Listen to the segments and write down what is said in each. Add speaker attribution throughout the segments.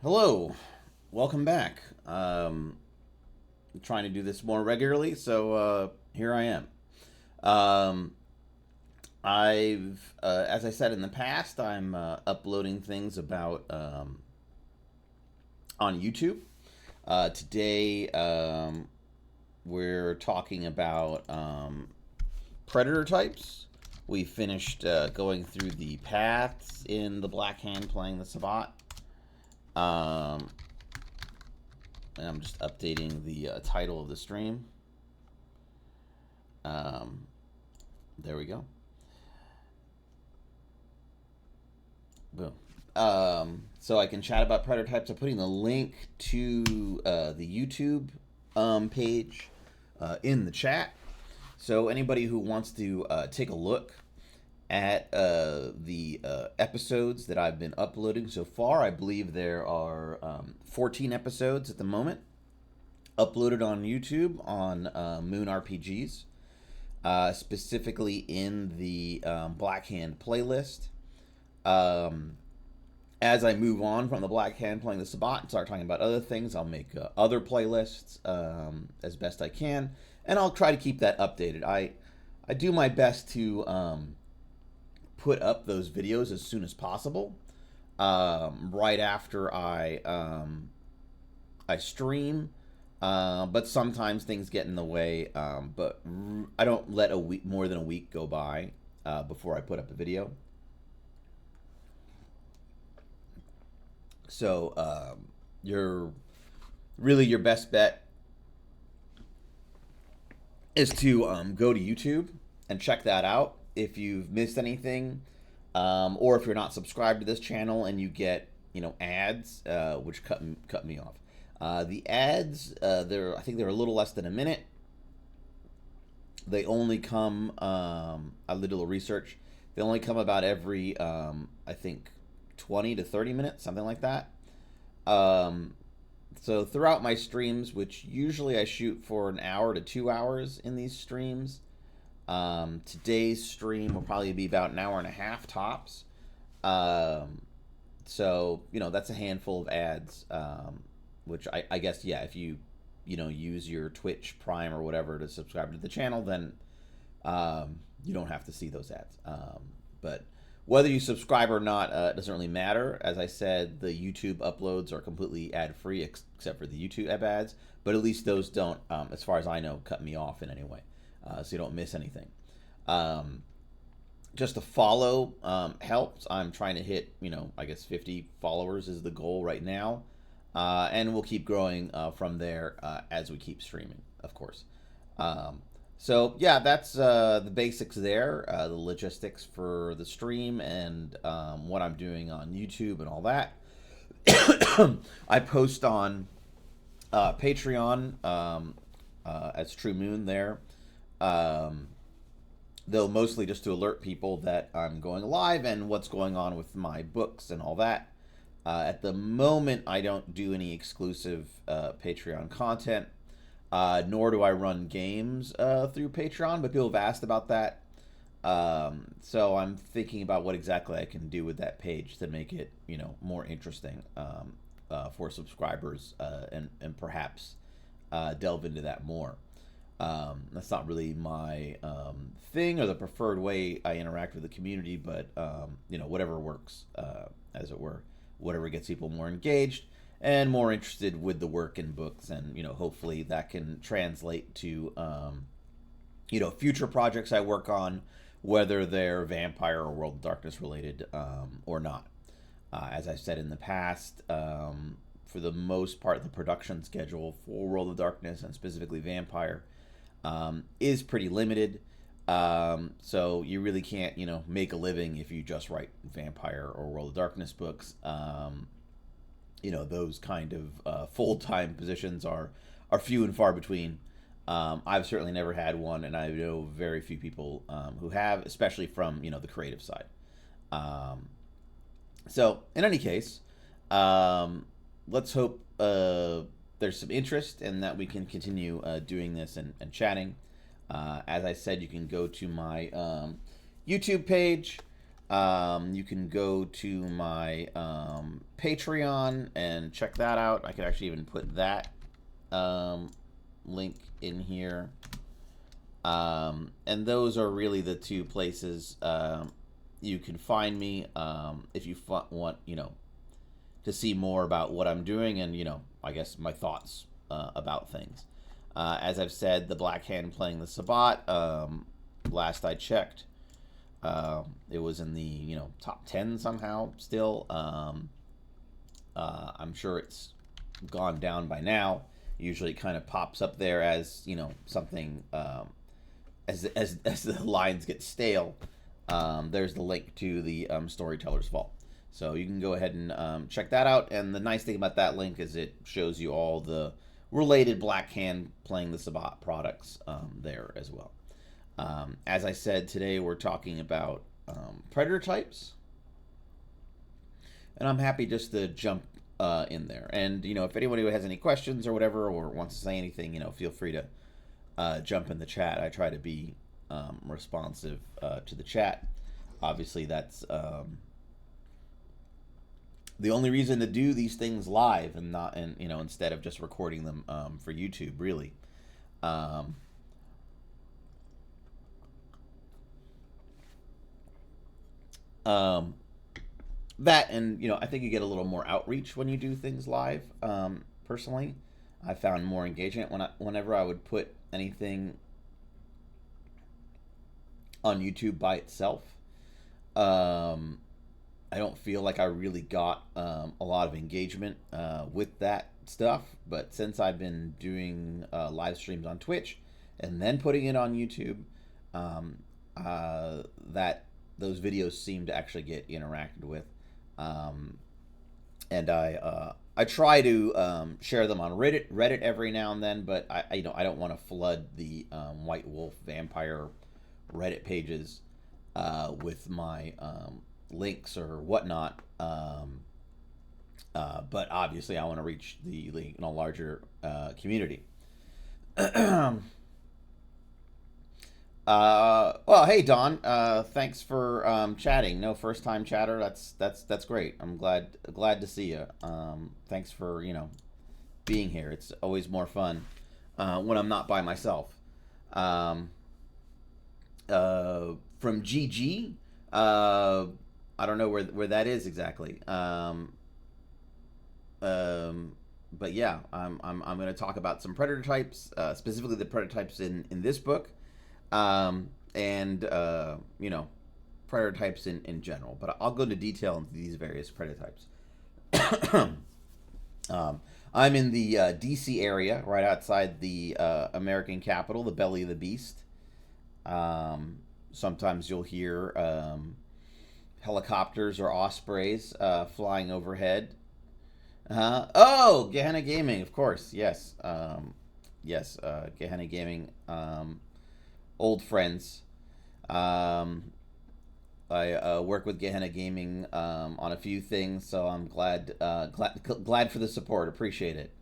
Speaker 1: Hello, welcome back. I'm trying to do this more regularly, so here I am. Um, as I said in the past, I'm uploading things about on YouTube. Today, we're talking about predator types. We finished going through the paths in the Black Hand playing the Sabbat. Um, and I'm just updating the title of the stream. Um, there we go. Boom. So I can chat about predator types. I'm putting the link to the YouTube page in the chat. So anybody who wants to take a look at the episodes that I've been uploading so far, I believe there are 14 episodes at the moment uploaded on YouTube on Moon RPGs, specifically in the Black Hand playlist. As I move on from the Black Hand playing the Sabbat and start talking about other things, I'll make other playlists as best I can, and I'll try to keep that updated. I do my best to put up those videos as soon as possible, right after I stream. But sometimes things get in the way. But I don't let more than a week go by before I put up a video. So your your best bet is to go to YouTube and check that out if you've missed anything, or if you're not subscribed to this channel and you get ads, which cut me off. The ads, I think they're a little less than a minute. They only come. I did a little research. They only come about every I think 20 to 30 minutes, something like that. So throughout my streams, which usually I shoot for an hour to 2 hours in these streams, today's stream will probably be about an hour and a half tops. So that's a handful of ads, which I guess, yeah, if you use your Twitch Prime or whatever to subscribe to the channel, then you don't have to see those ads. But whether you subscribe or not, doesn't really matter. As I said, the YouTube uploads are completely ad-free except for the YouTube ads, but at least those don't, as far as I know, cut me off in any way, so you don't miss anything. Just to follow helps. I'm trying to hit, I guess 50 followers is the goal right now, and we'll keep growing from there as we keep streaming, of course. So yeah, that's the basics there, the logistics for the stream and what I'm doing on YouTube and all that. I post on Patreon as True Moon there, though mostly just to alert people that I'm going live and what's going on with my books and all that. At the moment, I don't do any exclusive Patreon content. Nor do I run games through Patreon, but people have asked about that. So I'm thinking about what exactly I can do with that page to make it, more interesting for subscribers, and perhaps delve into that more. That's not really my thing or the preferred way I interact with the community, but whatever works, as it were, whatever gets people more engaged and more interested with the work and books, and hopefully that can translate to future projects I work on, whether they're vampire or World of Darkness related, or not. As I've said in the past, for the most part, the production schedule for World of Darkness and specifically vampire is pretty limited. So you really can't make a living if you just write vampire or World of Darkness books. Those kind of full-time positions are few and far between. I've certainly never had one, and I know very few people who have, especially from the creative side. So in any case, let's hope there's some interest and that we can continue doing this and chatting. As I said, you can go to my YouTube page. You can go to my Patreon and check that out. I could actually even put that link in here. And those are really the two places you can find me if you want, to see more about what I'm doing and, I guess my thoughts about things. As I've said, the Black Hand playing the Sabbat, last I checked, it was in the, top 10 somehow still. I'm sure it's gone down by now. Usually it kind of pops up there as, something, as the lines get stale. There's the link to the Storyteller's Vault. So you can go ahead and check that out. And the nice thing about that link is it shows you all the related Black Hand playing the Sabbat products there as well. As I said, today we're talking about predator types. And I'm happy just to jump in there. And, if anyone who has any questions or whatever or wants to say anything, feel free to jump in the chat. I try to be responsive to the chat. Obviously, that's the only reason to do these things live and not, and instead of just recording them for YouTube, really. That and I think you get a little more outreach when you do things live. Personally, I found more engagement whenever I would put anything on YouTube by itself. I don't feel like I really got a lot of engagement with that stuff. But since I've been doing live streams on Twitch and then putting it on YouTube, that those videos seem to actually get interacted with. And I try to share them on Reddit every now and then, but I don't want to flood the White Wolf Vampire Reddit pages with my links or whatnot. But obviously, I want to reach the larger community. Well, hey Don, thanks for chatting. No, first time chatter. That's great. I'm glad to see you. Thanks for being here. It's always more fun when I'm not by myself. From GG, I don't know where that is exactly. But yeah, I'm going to talk about some predator types, specifically the predator types in this book. And predator types in general, but I'll go into detail into these various predator types. I'm in the DC area, right outside the American capital, the belly of the beast. Sometimes you'll hear helicopters or ospreys flying overhead. Oh, Gehenna Gaming, of course, yes. Yes, Gehenna Gaming, old friends. I work with Gehenna Gaming on a few things, so I'm glad for the support. Appreciate it.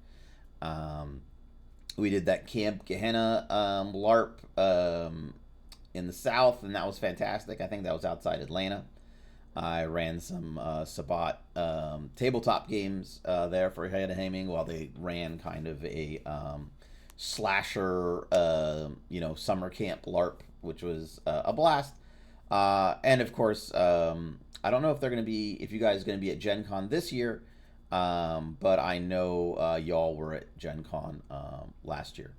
Speaker 1: We did that Camp Gehenna LARP in the South, and that was fantastic. I think that was outside Atlanta. I ran some Sabbat tabletop games there for Gehenna Gaming while they ran kind of a slasher, summer camp LARP, which was a blast. And of course, I don't know if you guys are going to be at Gen Con this year, but I know y'all were at Gen Con last year.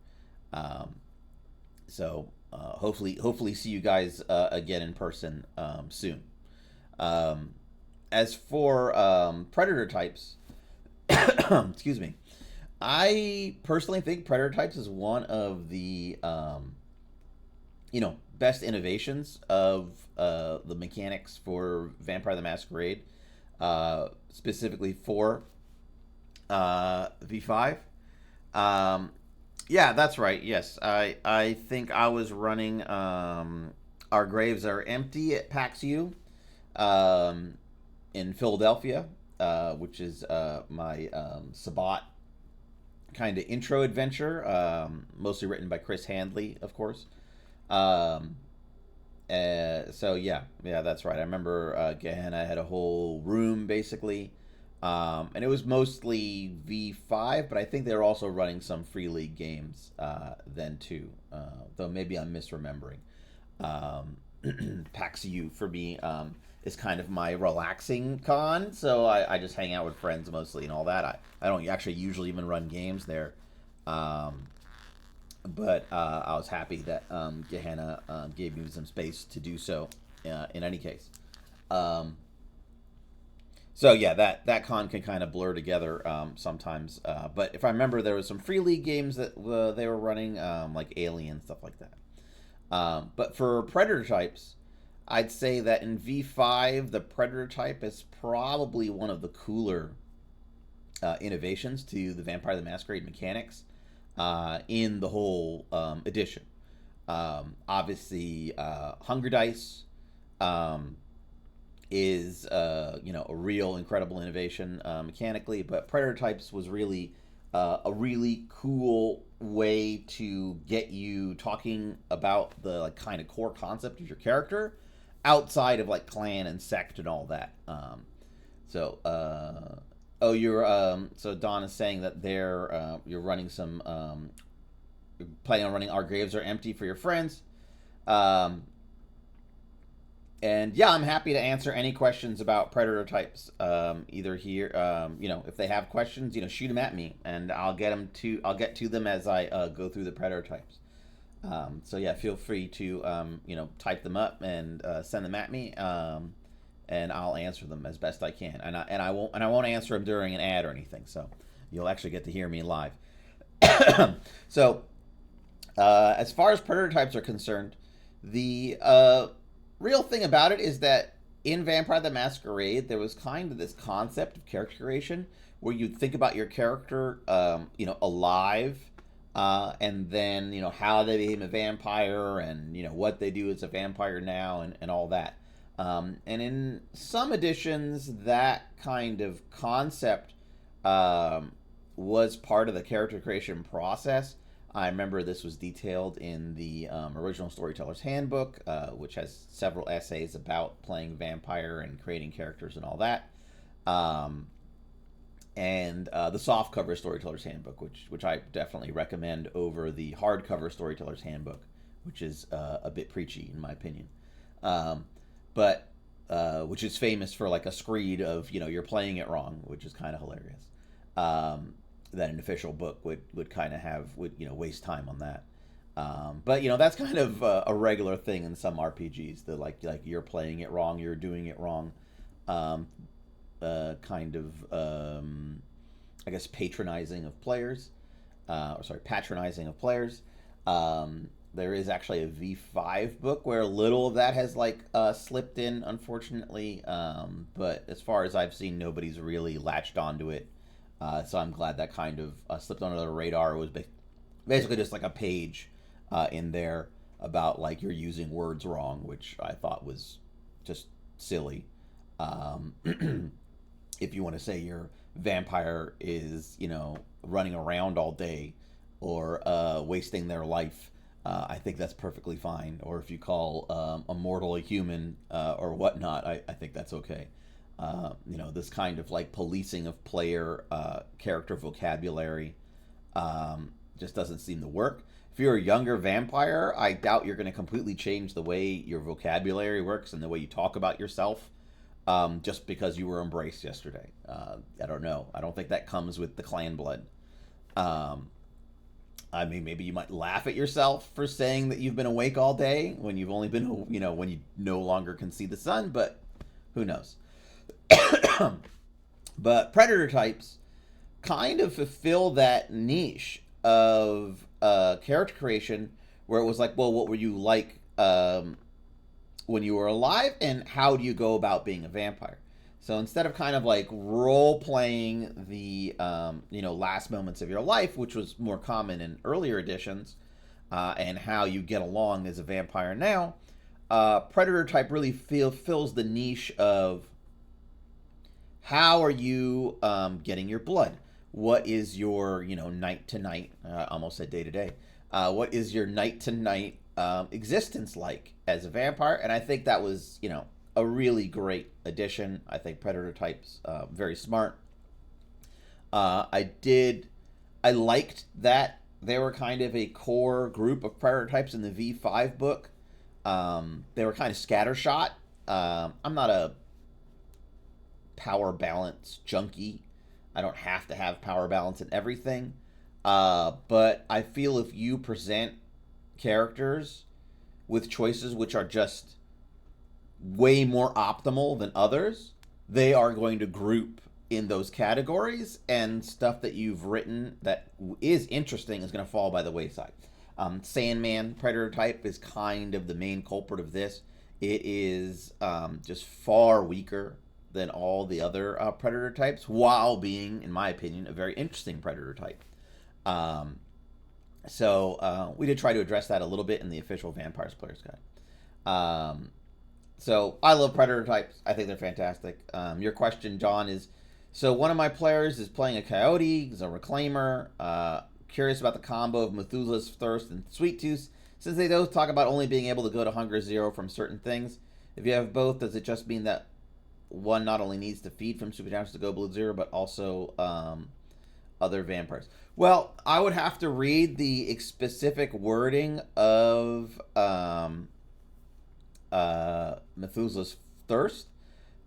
Speaker 1: So hopefully see you guys again in person soon. As for predator types, excuse me, I personally think predator types is one of the best innovations of the mechanics for Vampire the Masquerade, specifically for V5. Yeah, that's right. Yes, I think I was running Our Graves Are Empty at PAX U in Philadelphia, which is my Sabbat kind of intro adventure, mostly written by Chris Handley, of course. So yeah, that's right. I remember Gehenna had a whole room basically, and it was mostly V5, but I think they were also running some free league games then too. Though maybe I'm misremembering. Um, PAX U for me is kind of my relaxing con, so I just hang out with friends mostly and all that. I don't actually usually even run games there. Um, but I was happy that Gehenna gave me some space to do so. In any case, um, so yeah, that con can kind of blur together sometimes. But if I remember, there was some free league games that they were running, like Alien stuff like that. But for predator types, I'd say that in V5, the predator type is probably one of the cooler innovations to the Vampire the Masquerade mechanics in the whole edition. Obviously, Hunger Dice um, is a real incredible innovation mechanically, but Predator Types was really a really cool way to get you talking about the like kind of core concept of your character outside of like clan and sect and all that. So oh, you're so Don is saying that you're running some you're planning on running Our Graves Are Empty for your friends. Um, and yeah, I'm happy to answer any questions about predator types. Either here, if they have questions, shoot them at me, and I'll get to them as I go through the predator types. So yeah, feel free to type them up and send them at me, and I'll answer them as best I can. And I won't answer them during an ad or anything. So you'll actually get to hear me live. So as far as predator types are concerned, the real thing about it is that in Vampire the Masquerade, there was kind of this concept of character creation where you'd think about your character, alive, and then how they became a vampire, and what they do as a vampire now, and all that. And in some editions, that kind of concept was part of the character creation process. I remember this was detailed in the original Storyteller's Handbook, which has several essays about playing vampire and creating characters and all that. And the softcover Storyteller's Handbook, which I definitely recommend over the hardcover Storyteller's Handbook, which is a bit preachy in my opinion. But which is famous for like a screed of you're playing it wrong, which is kind of hilarious. That an official book would kind of would waste time on that. But that's kind of a regular thing in some RPGs. That like you're playing it wrong, you're doing it wrong. Kind of I guess patronizing of players. Patronizing of players. There is actually a V5 book where a little of that has slipped in, unfortunately. But as far as I've seen, nobody's really latched onto it. So I'm glad that kind of slipped under the radar. It was basically just like a page in there about like you're using words wrong, which I thought was just silly. If you want to say your vampire is running around all day or wasting their life, I think that's perfectly fine. Or if you call a mortal a human or whatnot, I think that's okay. This kind of like policing of player character vocabulary just doesn't seem to work. If you're a younger vampire, I doubt you're going to completely change the way your vocabulary works and the way you talk about yourself just because you were embraced yesterday. I don't know. I don't think that comes with the clan blood. I mean, maybe you might laugh at yourself for saying that you've been awake all day when you've only been, when you no longer can see the sun, but who knows? But predator types kind of fulfill that niche of character creation where it was like, well, what were you like when you were alive, and how do you go about being a vampire? So instead of kind of like role playing the last moments of your life, which was more common in earlier editions, and how you get along as a vampire now, predator type really fills the niche of how are you getting your blood? What is your night to night? Almost said day to day. What is your night to night existence like as a vampire, and I think that was, a really great addition. I think predator types very smart. I liked that they were kind of a core group of predator types in the V5 book. They were kind of scattershot. I'm not a power balance junkie. I don't have to have power balance in everything. But I feel if you present characters with choices which are just way more optimal than others, they are going to group in those categories, and stuff that you've written that is interesting is going to fall by the wayside. Sandman predator type is kind of the main culprit of this. It is just far weaker than all the other predator types, while being, in my opinion, a very interesting predator type. So we did try to address that a little bit in the official Vampires Player's Guide. So I love predator types. I think they're fantastic. Your question, John, is, so one of my players is playing a coyote, he's a reclaimer. Curious about the combo of Methuselah's Thirst and Sweet Tooth, since they both talk about only being able to go to Hunger Zero from certain things. If you have both, does it just mean that one not only needs to feed from supernaturals to go below zero, but also other vampires? Well, I would have to read the specific wording of Methuselah's Thirst,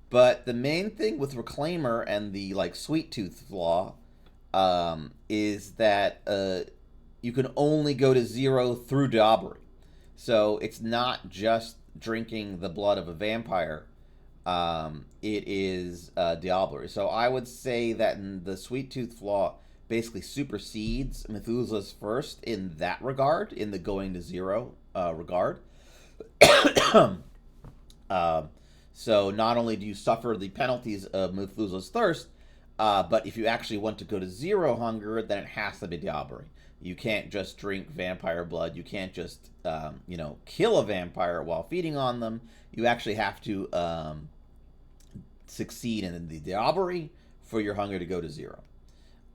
Speaker 1: but the main thing with Reclaimer and the Sweet Tooth flaw is that you can only go to zero through Diablerie. So it's not just drinking the blood of a vampire. It is Diablerie. So I would say that the Sweet Tooth flaw basically supersedes Methuselah's First in that regard, in the going to zero regard. So not only do you suffer the penalties of Methuselah's Thirst, but if you actually want to go to zero hunger, then it has to be Diablerie. You can't just drink vampire blood. You can't just, kill a vampire while feeding on them. You actually have to succeed in the Diablerie for your hunger to go to zero.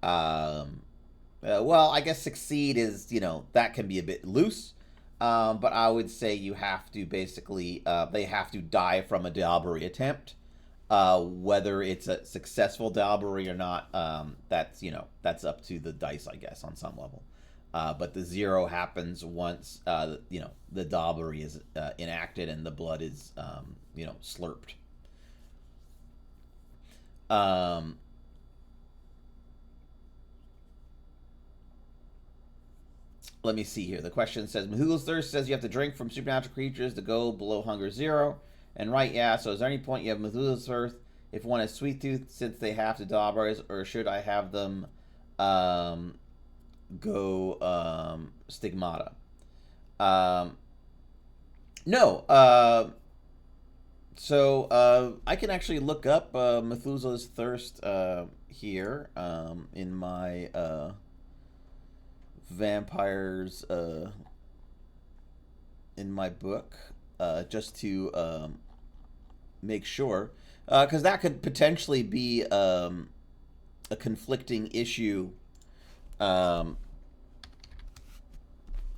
Speaker 1: Well, I guess succeed is, that can be a bit loose. But I would say you have to basically, they have to die from a Diablerie attempt. Whether it's a successful Diablerie or not, that's up to the dice, I guess, on some level. But the zero happens once, the Diablerie is enacted and the blood is, slurped. Let me see here. The question says, Methuselah's Thirst says you have to drink from supernatural creatures to go below hunger zero. And right, yeah, so is there any point you have Methuselah's Thirst if one is Sweet Tooth, since they have to Diablerie, or should I have them go Stigmata? No. So I can actually look up Methuselah's Thirst here in my vampires in my book, just to make sure, because that could potentially be a conflicting issue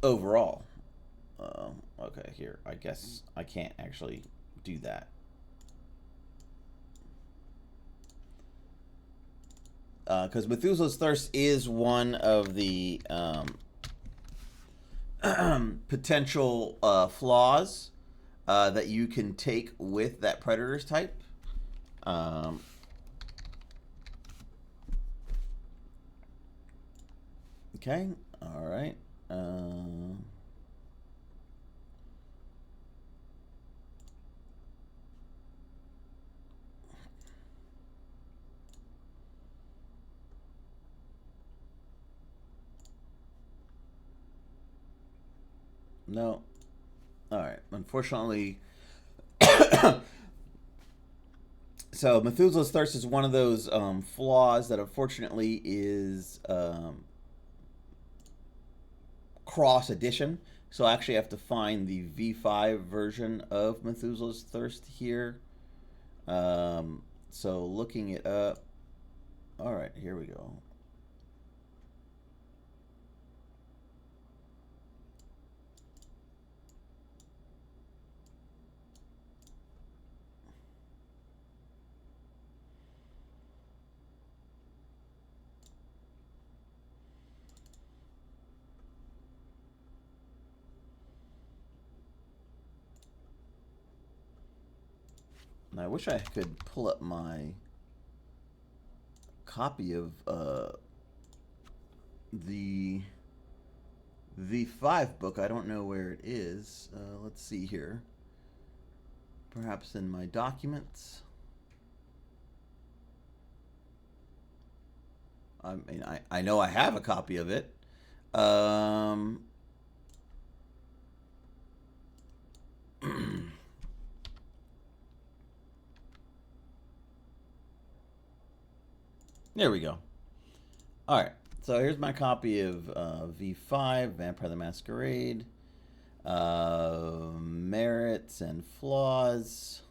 Speaker 1: overall. Okay, here, I guess I can't actually do that. Because Methuselah's Thirst is one of the potential flaws that you can take with that Predator's type. Okay, all right. No. All right. Unfortunately, so Methuselah's Thirst is one of those flaws that unfortunately is cross edition. So I actually have to find the V5 version of Methuselah's Thirst here. So looking it up. All right, here we go. And I wish I could pull up my copy of the V5 book. I don't know where it is. Let's see here. Perhaps in my documents. I mean, I know I have a copy of it. There we go. All right. So here's my copy of V5, Vampire the Masquerade. Merits and flaws.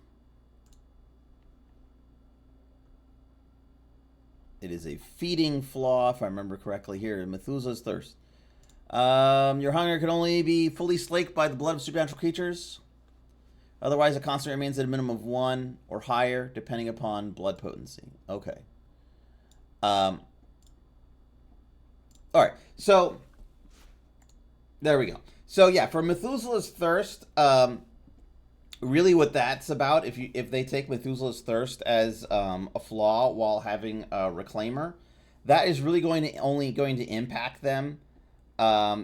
Speaker 1: It is a feeding flaw, if I remember correctly here. Methuselah's thirst. Your hunger can only be fully slaked by the blood of supernatural creatures. Otherwise, it constantly remains at a minimum of 1 or higher, depending upon blood potency. Okay. All right. So, there we go. So, yeah, for Methuselah's thirst, really what that's about, if they take Methuselah's thirst as a flaw while having a Reclaimer, that is really only going to impact them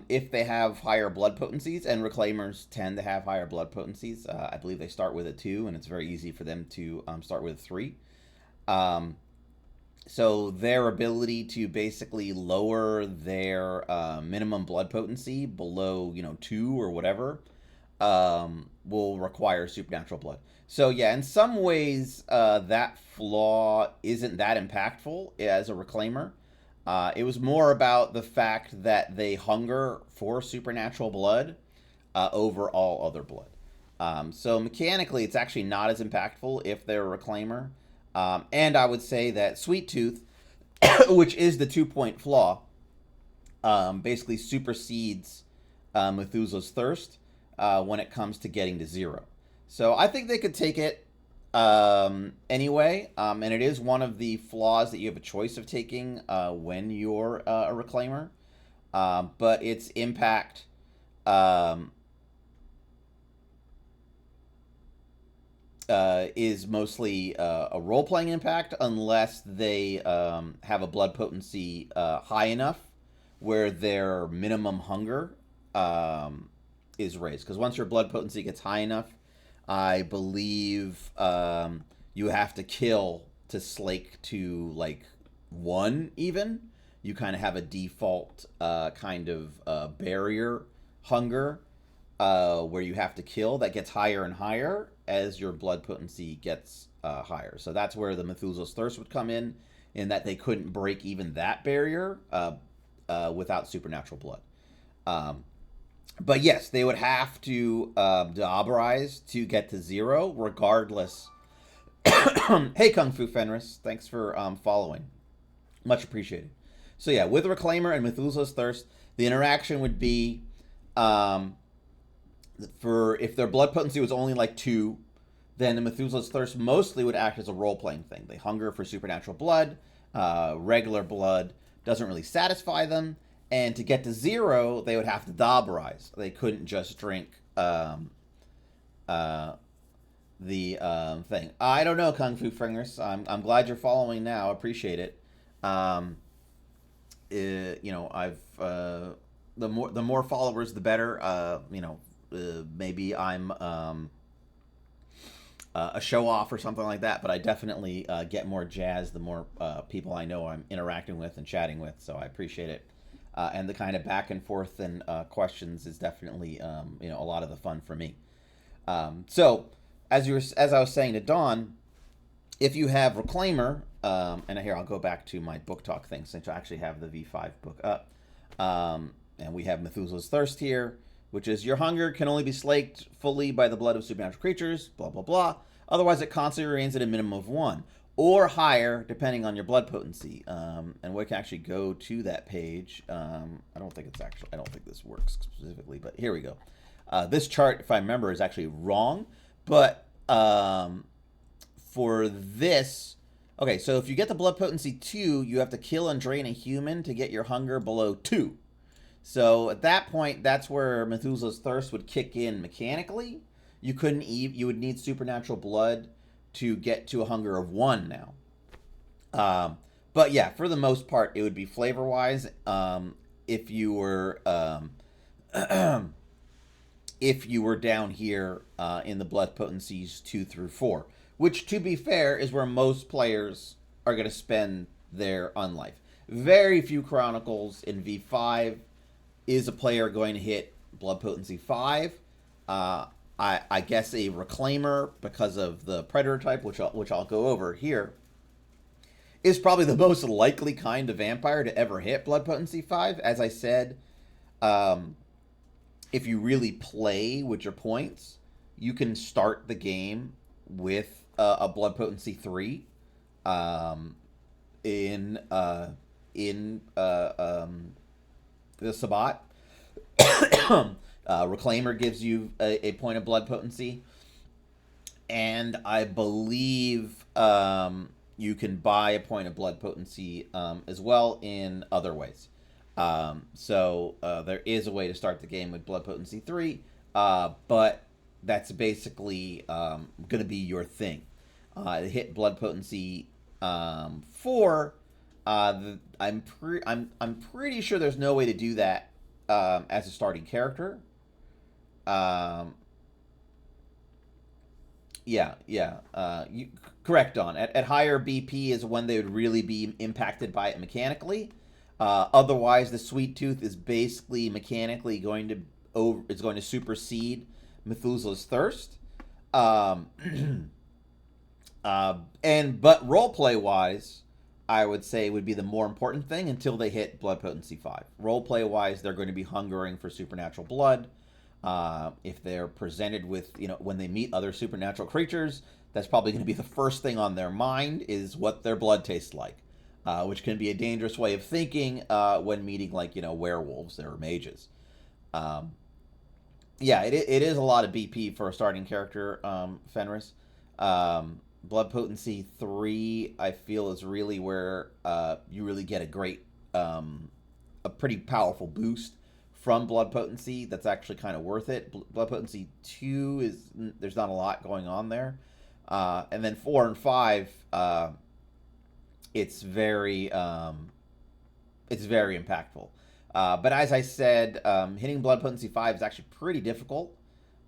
Speaker 1: if they have higher blood potencies, and Reclaimers tend to have higher blood potencies. I believe they start with a 2, and it's very easy for them to start with a 3. So their ability to basically lower their minimum blood potency below, 2 or whatever, will require supernatural blood. So yeah, in some ways, that flaw isn't that impactful as a Reclaimer. It was more about the fact that they hunger for supernatural blood over all other blood. So mechanically, it's actually not as impactful if they're a Reclaimer. And I would say that Sweet Tooth, which is the 2-point flaw, basically supersedes Methuselah's thirst when it comes to getting to 0. So I think they could take it anyway, and it is one of the flaws that you have a choice of taking when you're a Reclaimer. But its impact is mostly a role-playing impact, unless they have a blood potency high enough where their minimum hunger is raised. Because once your blood potency gets high enough, I believe you have to kill to slake to like 1 even. You kind of have a default kind of barrier hunger where you have to kill that gets higher and higher as your blood potency gets higher. So that's where the Methuselah's thirst would come in that they couldn't break even that barrier without supernatural blood. But yes, they would have to deoberize to get to 0, regardless. Hey, Kung Fu Fenris, thanks for following. Much appreciated. So yeah, with Reclaimer and Methuselah's thirst, the interaction would be for if their blood potency was only like 2, then the Methuselah's thirst mostly would act as a role-playing thing. They hunger for supernatural blood. Regular blood doesn't really satisfy them. And to get to 0, they would have to deoberize. They couldn't just drink the thing. I don't know, Kung Fu Fingers. I'm glad you're following now. I appreciate it. I've the more followers, the better. Maybe I'm a show off or something like that, but I definitely get more jazz the more people I know I'm interacting with and chatting with. So I appreciate it. And the kind of back and forth and questions is definitely a lot of the fun for me. So as I was saying to Dawn, if you have Reclaimer, and here I'll go back to my book talk thing since I actually have the V5 book up, and we have Methuselah's thirst here, which is your hunger can only be slaked fully by the blood of supernatural creatures, blah blah blah. Otherwise, it constantly remains at a minimum of 1. Or higher, depending on your blood potency. And we can actually go to that page. I don't think this works specifically, but here we go. This chart, if I remember, is actually wrong. But for this, okay, so if you get the blood potency 2, you have to kill and drain a human to get your hunger below 2. So at that point, that's where Methuselah's thirst would kick in mechanically. You would need supernatural blood to get to a hunger of 1 now. But yeah, for the most part, it would be flavor wise. If you were if you were down here in the blood potencies 2 through 4, which, to be fair, is where most players are going to spend their unlife. Very few Chronicles in V5 is a player going to hit blood potency 5. I guess a Reclaimer, because of the Predator type, which I'll go over here, is probably the most likely kind of vampire to ever hit blood potency 5. As I said, if you really play with your points, you can start the game with a blood potency 3 in the Sabbat. Reclaimer gives you a point of blood potency, and I believe you can buy a point of blood potency as well in other ways. So there is a way to start the game with blood potency 3, but that's basically going to be your thing. To hit blood potency 4, I'm pretty sure there's no way to do that as a starting character. Correct, Don. At higher BP is when they would really be impacted by it mechanically. Otherwise, the Sweet Tooth is basically mechanically going to supersede Methuselah's Thirst. But roleplay wise, I would say would be the more important thing until they hit blood potency 5. Roleplay wise, they're going to be hungering for supernatural blood. If they're presented with, when they meet other supernatural creatures, that's probably going to be the first thing on their mind is what their blood tastes like, which can be a dangerous way of thinking when meeting, werewolves or mages. It is a lot of BP for a starting character, Fenris. Blood potency 3, I feel, is really where you really get a pretty powerful boost from blood potency. That's actually kind of worth it. Blood potency 2 there's not a lot going on there, and then 4 and 5, it's very impactful. But as I said, hitting blood potency 5 is actually pretty difficult.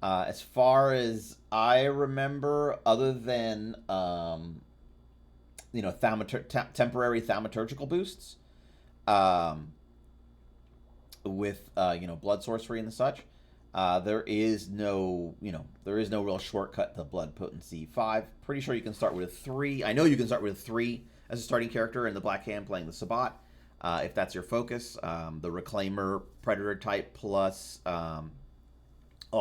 Speaker 1: As far as I remember, other than temporary thaumaturgical boosts, with blood sorcery and such, there is no real shortcut to blood potency 5. Pretty sure you can start with a 3. I know you can start with a 3 as a starting character in the Black Hand playing the Sabbat, if that's your focus. The Reclaimer Predator type plus all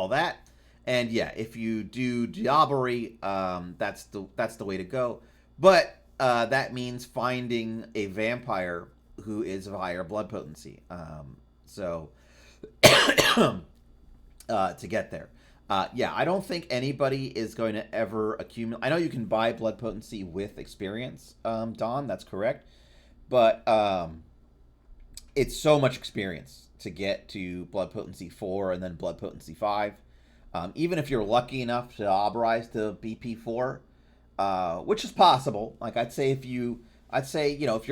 Speaker 1: that. And yeah, if you do Diablerie, that's the way to go. But that means finding a vampire who is of higher blood potency. To get there. I don't think anybody is going to ever accumulate. I know you can buy blood potency with experience, Don, that's correct. But it's so much experience to get to blood potency 4 and then blood potency 5. Even if you're lucky enough to auberize to BP 4, which is possible. I'd say if you're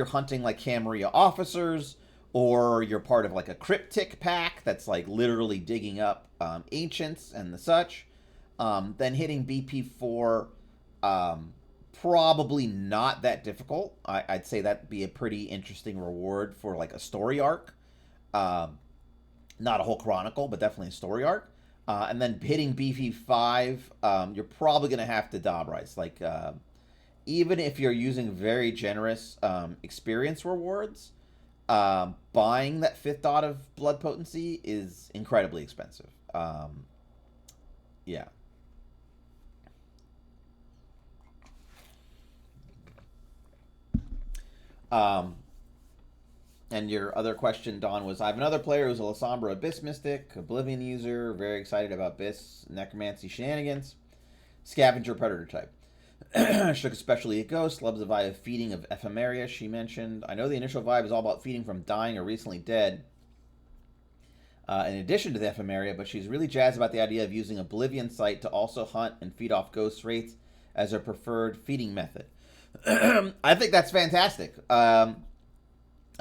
Speaker 1: hunting like Camarilla officers, or you're part of a cryptic pack that's literally digging up ancients and the such, then hitting BP 4 probably not that difficult. I'd say that'd be a pretty interesting reward for a story arc. Not a whole chronicle, but definitely a story arc. And then hitting BP 5, you're probably going to have to Dauberize. Even if you're using very generous experience rewards, buying that 5th dot of blood potency is incredibly expensive. And your other question, Don, was I have another player who's a Lasombra Abyss Mystic, Oblivion user, very excited about Abyss Necromancy shenanigans, Scavenger Predator type. Shook especially a ghost, loves the vibe of feeding of Ephemeria, she mentioned. I know the initial vibe is all about feeding from dying or recently dead, in addition to the Ephemeria, but she's really jazzed about the idea of using Oblivion Sight to also hunt and feed off ghost rates as a preferred feeding method. I think that's fantastic. I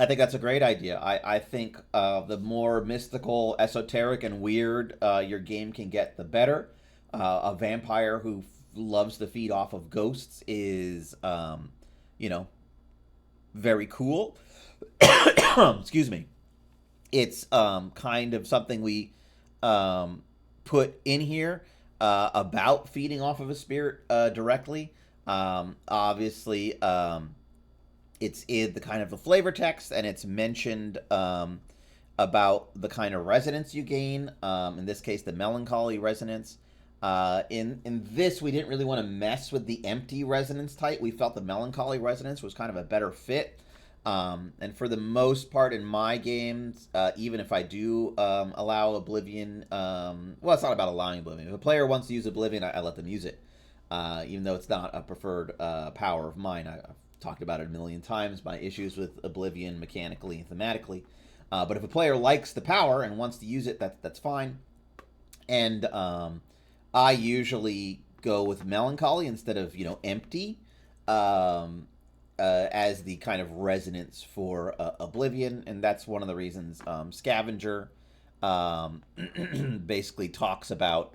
Speaker 1: think that's a great idea. I think the more mystical, esoteric, and weird your game can get, the better. A vampire who loves to feed off of ghosts is, you know, very cool. Excuse me. It's kind of something we put in here about feeding off of a spirit directly. Obviously, it's in the kind of the flavor text, and it's mentioned about the kind of resonance you gain. In this case, the melancholy resonance. In this, we didn't really want to mess with the empty resonance type. We felt the melancholy resonance was kind of a better fit. And for the most part in my games, even if I do allow Oblivion, well, it's not about allowing Oblivion. If a player wants to use Oblivion, I let them use it, even though it's not a preferred power of mine. I've talked about it a million times, my issues with Oblivion mechanically and thematically. But if a player likes the power and wants to use it, that's fine. And I usually go with melancholy instead of empty. As the kind of resonance for Oblivion, and that's one of the reasons Scavenger basically talks about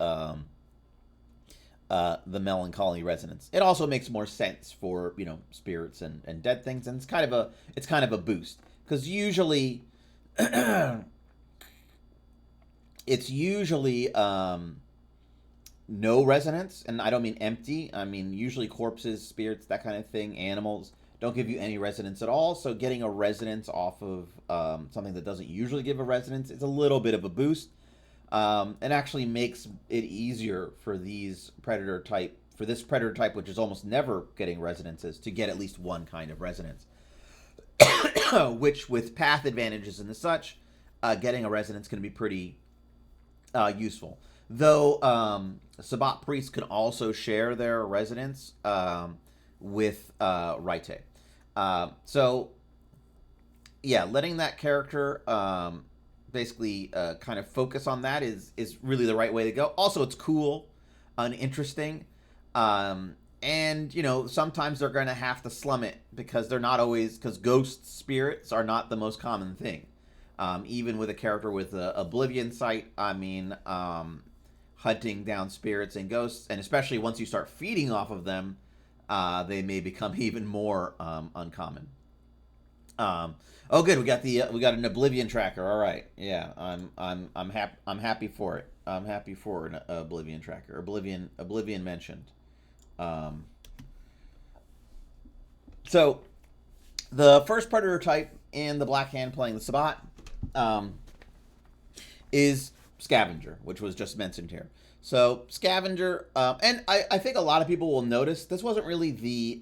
Speaker 1: the melancholy resonance. It also makes more sense for spirits and dead things, and it's kind of a boost, because usually it's usually no resonance, and I don't mean empty. I mean usually corpses, spirits, that kind of thing, animals don't give you any resonance at all. So getting a resonance off of something that doesn't usually give a resonance is a little bit of a boost, and actually makes it easier for this predator type, which is almost never getting resonances, to get at least one kind of resonance. Which, with path advantages and the such, getting a resonance can be pretty useful. Though Sabbat priests can also share their resonance with Raite. So, yeah, letting that character basically kind of focus on that is really the right way to go. Also, it's cool and interesting. And, sometimes they're going to have to slum it, because they're not always, because ghost spirits are not the most common thing. Even with a character with a Oblivion sight, I mean, hunting down spirits and ghosts, and especially once you start feeding off of them, they may become even more uncommon. Oh, good. We got an Oblivion tracker. All right. Yeah, I'm happy for it. I'm happy for an Oblivion tracker. Oblivion mentioned. So the first predator type in the Black Hand playing the Sabbat is Scavenger, which was just mentioned here. So Scavenger, and I think a lot of people will notice this wasn't really the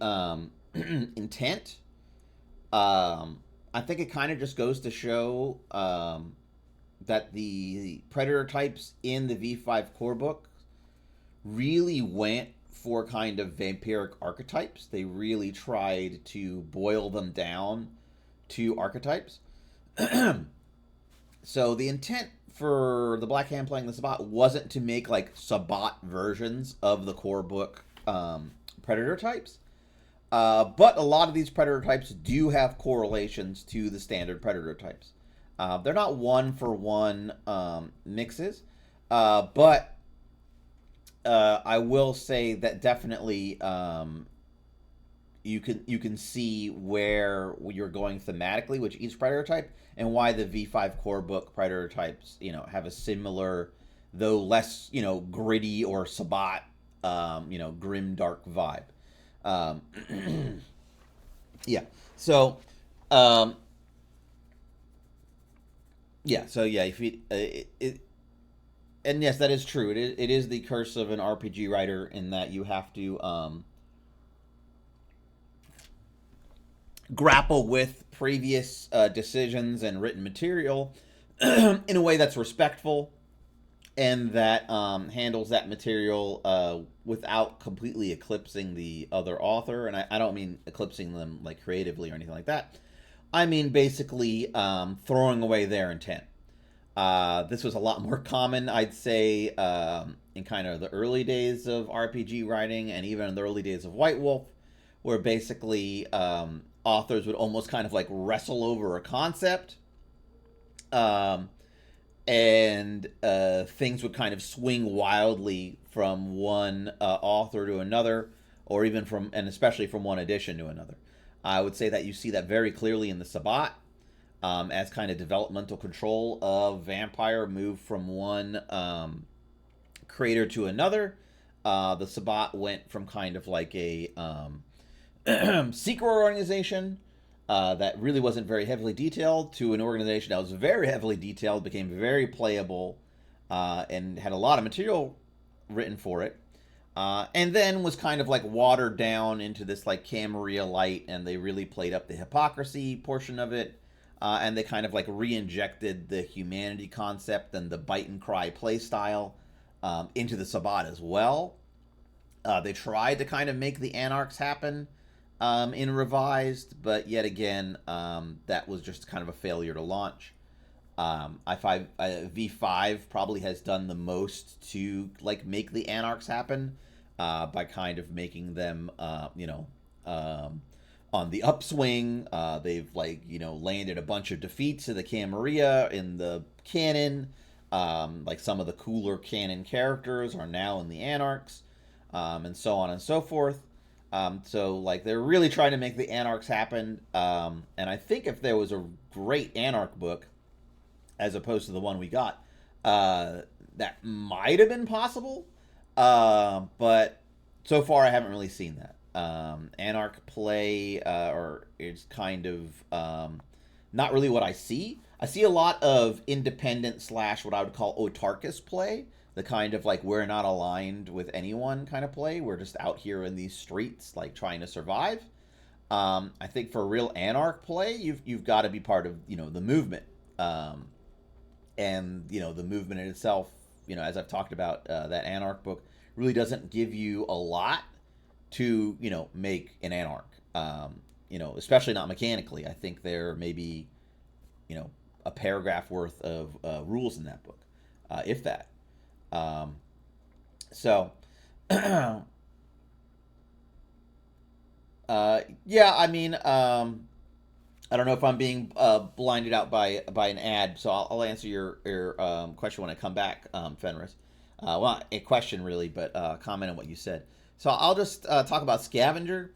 Speaker 1: intent. I think it kind of just goes to show that the predator types in the V5 core book really went for kind of vampiric archetypes. They really tried to boil them down to archetypes. So the intent for the Black Hand playing the Sabbat wasn't to make like Sabbat versions of the core book predator types. But a lot of these predator types do have correlations to the standard predator types. They're not one-for-one mixes, but I will say that definitely you can see where you're going thematically with each predator type, and why the V5 core book predator types have a similar, though less gritty or Sabbat grim dark vibe. Yeah. So, if and yes, that is true. It is the curse of an RPG writer, in that you have to grapple with previous decisions and written material in a way that's respectful, and that handles that material without completely eclipsing the other author. And I don't mean eclipsing them like creatively or anything like that. I mean basically throwing away their intent. This was a lot more common, I'd say, in kind of the early days of RPG writing and even in the early days of White Wolf, where basically authors would almost kind of like wrestle over a concept, um, and things would kind of swing wildly from one author to another, or even from, and especially from one edition to another. I would say that you see that very clearly in the Sabbat, as kind of developmental control of Vampire moved from one creator to another. The Sabbat went from kind of like a secret organization that really wasn't very heavily detailed to an organization that was very heavily detailed, became very playable, and had a lot of material written for it. And then was kind of like watered down into this like Camarilla light, and they really played up the hypocrisy portion of it. And they kind of like re-injected the humanity concept and the bite and cry play style into the Sabbat as well. They tried to kind of make the Anarchs happen in Revised, but yet again, that was just kind of a failure to launch. V5 probably has done the most to like make the Anarchs happen by kind of making them, on the upswing. They've like landed a bunch of defeats to the Camarilla in the canon. Like some of the cooler canon characters are now in the Anarchs, and so on and so forth. So like they're really trying to make the Anarchs happen. And I think if there was a great Anarch book, as opposed to the one we got, that might have been possible. But so far I haven't really seen that. Anarch play, or it's kind of not really what I see. I see a lot of independent slash what I would call autarkist play, the kind of like we're not aligned with anyone kind of play. We're just out here in these streets like trying to survive. I think for real Anarch play, you've got to be part of the movement, and the movement in itself. As I've talked about, that Anarch book really doesn't give you a lot to make an Anarch. Especially not mechanically. I think there may be a paragraph worth of rules in that book, if that. Um, so, yeah, I mean, I don't know if I'm being blinded out by an ad, so I'll answer your question when I come back, Fenris. Well, not a question really, but comment on what you said. So I'll just talk about Scavenger.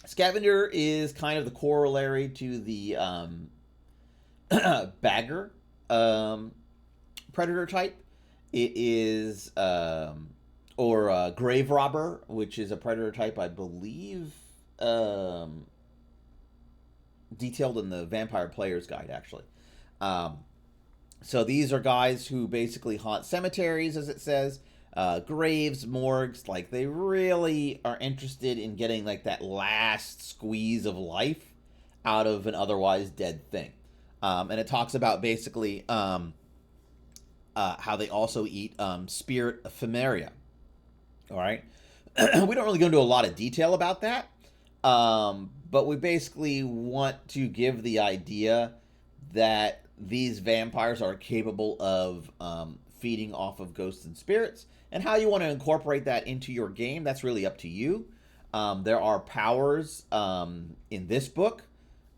Speaker 1: Scavenger is kind of the corollary to the Bagger predator type. It is, or Grave Robber, which is a predator type, I believe, detailed in the Vampire Player's Guide, actually. Um, so these are guys who basically haunt cemeteries, as it says, graves, morgues. Like they really are interested in getting like that last squeeze of life out of an otherwise dead thing. And it talks about basically how they also eat spirit ephemeria. All right. We don't really go into a lot of detail about that. But we basically want to give the idea that these vampires are capable of feeding off of ghosts and spirits. And how you want to incorporate that into your game, that's really up to you. There are powers in this book,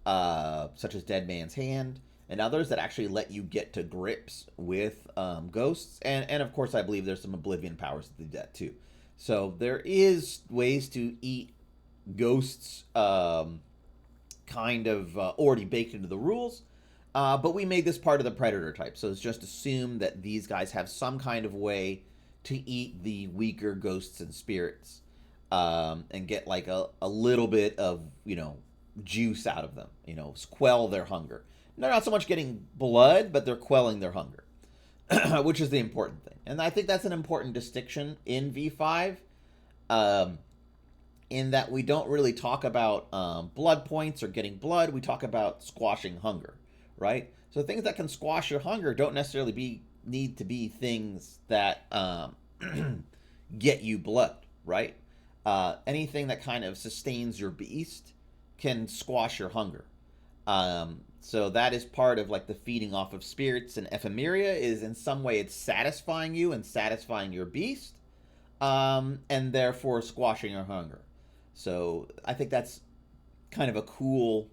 Speaker 1: such as Dead Man's Hand, and others that actually let you get to grips with ghosts. And of course, I believe there's some Oblivion powers that do that too. So there is ways to eat ghosts kind of already baked into the rules. But we made this part of the predator type. So it's just assumed that these guys have some kind of way to eat the weaker ghosts and spirits, and get like a little bit of, juice out of them, quell their hunger. They're not so much getting blood, but they're quelling their hunger, which is the important thing. And I think that's an important distinction in V5, in that we don't really talk about blood points or getting blood. We talk about squashing hunger, right? So things that can squash your hunger don't necessarily need to be things that get you blood, right? Anything that kind of sustains your beast can squash your hunger. So that is part of like the feeding off of spirits and ephemeria is in some way it's satisfying you and satisfying your beast, and therefore squashing your hunger. So I think that's kind of a cool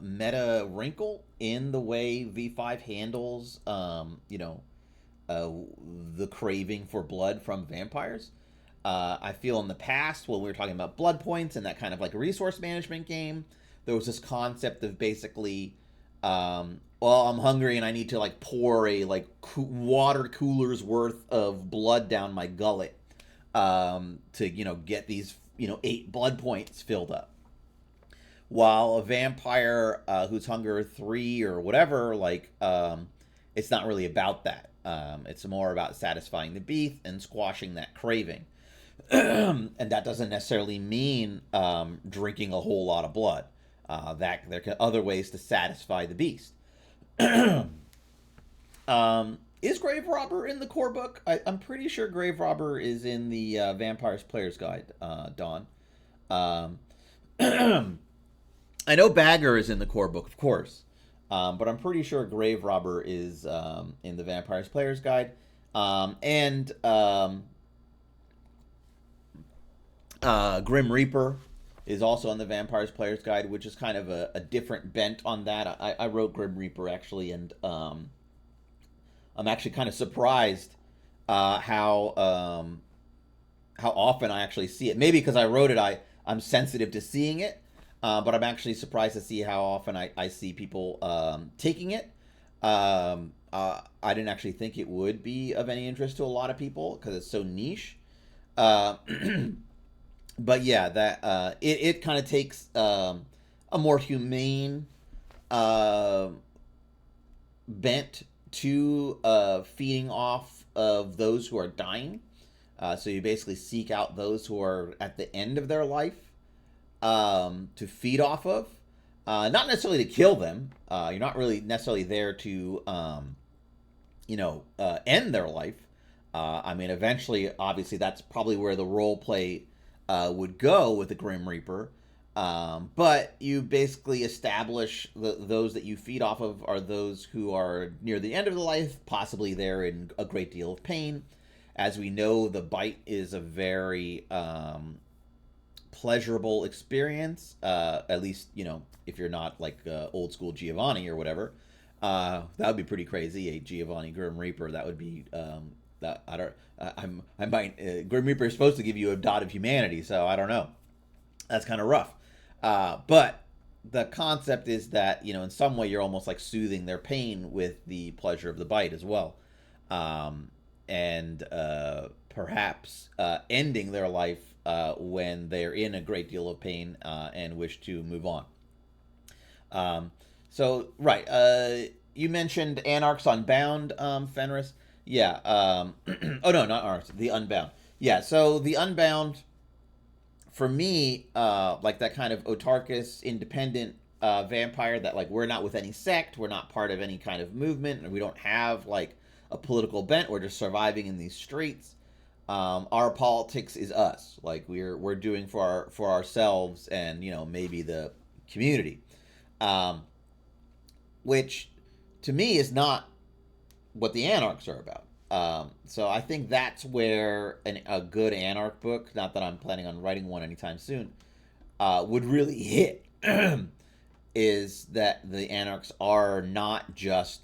Speaker 1: meta wrinkle in the way V5 handles, uh, the craving for blood from vampires. I feel in the past when we were talking about blood points and that kind of like resource management game, there was this concept of basically, well, I'm hungry and I need to like pour a like water cooler's worth of blood down my gullet, to get these 8 blood points filled up. While a vampire whose hunger 3 or whatever, like, it's not really about that. It's more about satisfying the beast and squashing that craving. And that doesn't necessarily mean drinking a whole lot of blood. That there are other ways to satisfy the beast. Is Grave Robber in the core book? I'm pretty sure Grave Robber is in the Vampire's Player's Guide, Dawn. Um, I know Bagger is in the core book, of course, but I'm pretty sure Grave Robber is in the Vampire's Player's Guide, and Grim Reaper is also on the Vampire's Player's Guide, which is kind of a different bent on that. I wrote Grim Reaper actually, and I'm actually kind of surprised how often I actually see it. Maybe because I wrote it, I'm sensitive to seeing it, but I'm actually surprised to see how often I see people taking it. I didn't actually think it would be of any interest to a lot of people because it's so niche. Uh, but yeah, that it kind of takes a more humane uh, bent to feeding off of those who are dying. So you basically seek out those who are at the end of their life, to feed off of. Not necessarily to kill them. You're not really necessarily there to, end their life. I mean, eventually, obviously, that's probably where the role play would go with the Grim Reaper. But you basically establish those that you feed off of are those who are near the end of the life, possibly they're in a great deal of pain. As we know, the bite is a very pleasurable experience. At least, if you're not like old school Giovanni or whatever, that would be pretty crazy. A Giovanni Grim Reaper, that would be that I don't. I might. Grim Reaper is supposed to give you a dot of humanity, so I don't know. That's kind of rough. But the concept is that in some way you're almost like soothing their pain with the pleasure of the bite as well, and perhaps ending their life when they're in a great deal of pain and wish to move on. So right, you mentioned Anarchs Unbound, Fenris. Yeah. Oh no, not Anarchs. The Unbound. Yeah. So the Unbound, for me, like that kind of autarkist, independent vampire that like we're not with any sect, we're not part of any kind of movement, and we don't have like a political bent. We're just surviving in these streets. Our politics is us. Like we're doing for ourselves and maybe the community, which to me is not what the Anarchs are about. So I think that's where a good Anarch book, not that I'm planning on writing one anytime soon, would really hit. Is that the Anarchs are not just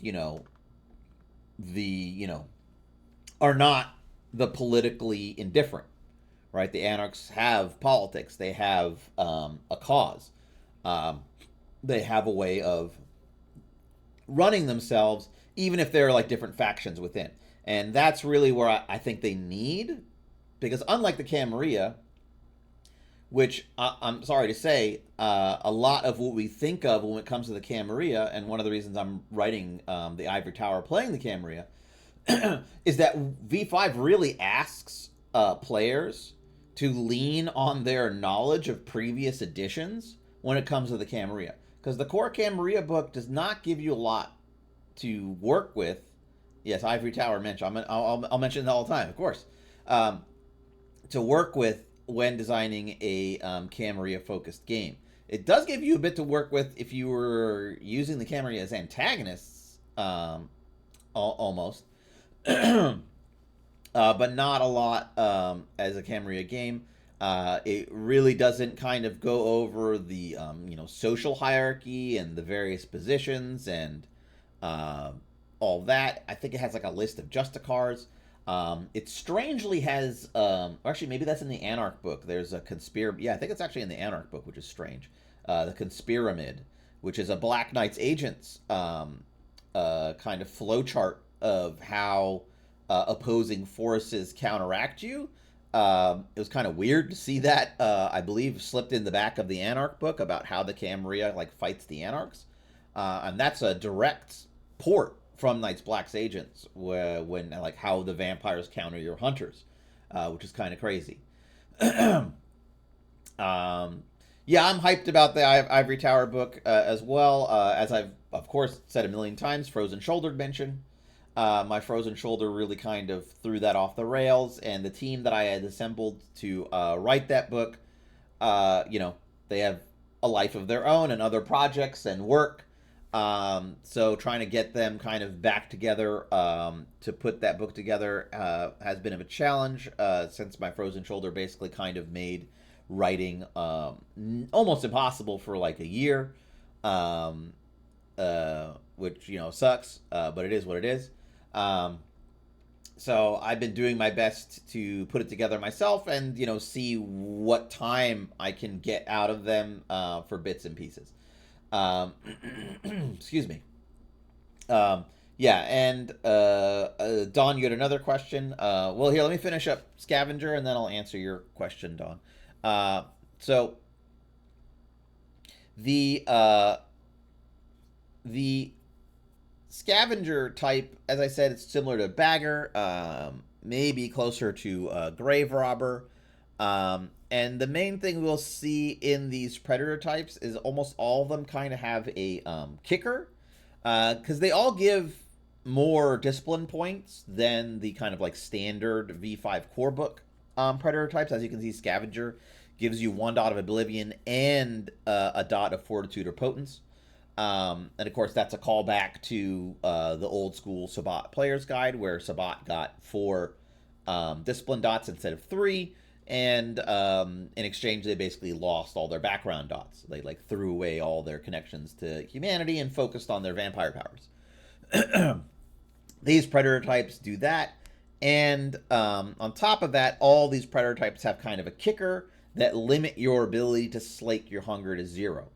Speaker 1: are not the politically indifferent, right? The Anarchs have politics. They have a cause. They have a way of running themselves, even if there are like different factions within. And that's really where I think they need, because unlike the Camarilla, which I'm sorry to say, a lot of what we think of when it comes to the Camarilla, and one of the reasons I'm writing the Ivory Tower playing the Camarilla, is that V5 really asks players to lean on their knowledge of previous editions when it comes to the Camarilla. Because the core Camarilla book does not give you a lot to work with. Yes, Ivory Tower mentioned. I'll mention it all the time, of course. To work with when designing a Camarilla focused game. It does give you a bit to work with if you were using the Camarilla as antagonists, almost. But not a lot as a Camarilla game. It really doesn't kind of go over the social hierarchy and the various positions and uh, all that. I think it has like a list of Justicars. It strangely has, actually, maybe that's in the Anarch book. There's a yeah, I think it's actually in the Anarch book, which is strange. The Conspiramid, which is a Black Knight's agents kind of flowchart of how opposing forces counteract you. It was kind of weird to see that. I believe slipped in the back of the Anarch book about how the Camarilla like fights the Anarchs, and that's a direct port from Night's Black's agents, when like how the vampires counter your hunters, which is kind of crazy. Yeah, I'm hyped about the Ivory Tower book as well. As I've of course said a million times, Frozen Shoulder mention. My Frozen Shoulder really kind of threw that off the rails, and the team that I had assembled to write that book, they have a life of their own and other projects and work. So trying to get them kind of back together to put that book together has been a challenge since my Frozen Shoulder basically kind of made writing almost impossible for like a year, which sucks, but it is what it is. So I've been doing my best to put it together myself and see what time I can get out of them for bits and pieces. Excuse me. Yeah, and Dawn, you had another question. Well, here, let me finish up Scavenger, and then I'll answer your question, Dawn. So the Scavenger type, as I said, it's similar to Bagger, maybe closer to Grave Robber. And the main thing we'll see in these Predator types is almost all of them kind of have a kicker, because they all give more discipline points than the kind of like standard V5 core book Predator types. As you can see, Scavenger gives you 1 dot of Oblivion and a dot of Fortitude or Potence. And of course, that's a callback to the old school Sabbat Player's Guide, where Sabbat got 4 discipline dots instead of 3. And in exchange, they basically lost all their background dots. They like threw away all their connections to humanity and focused on their vampire powers. These Predator types do that. And on top of that, all these Predator types have kind of a kicker that limit your ability to slake your hunger to 0.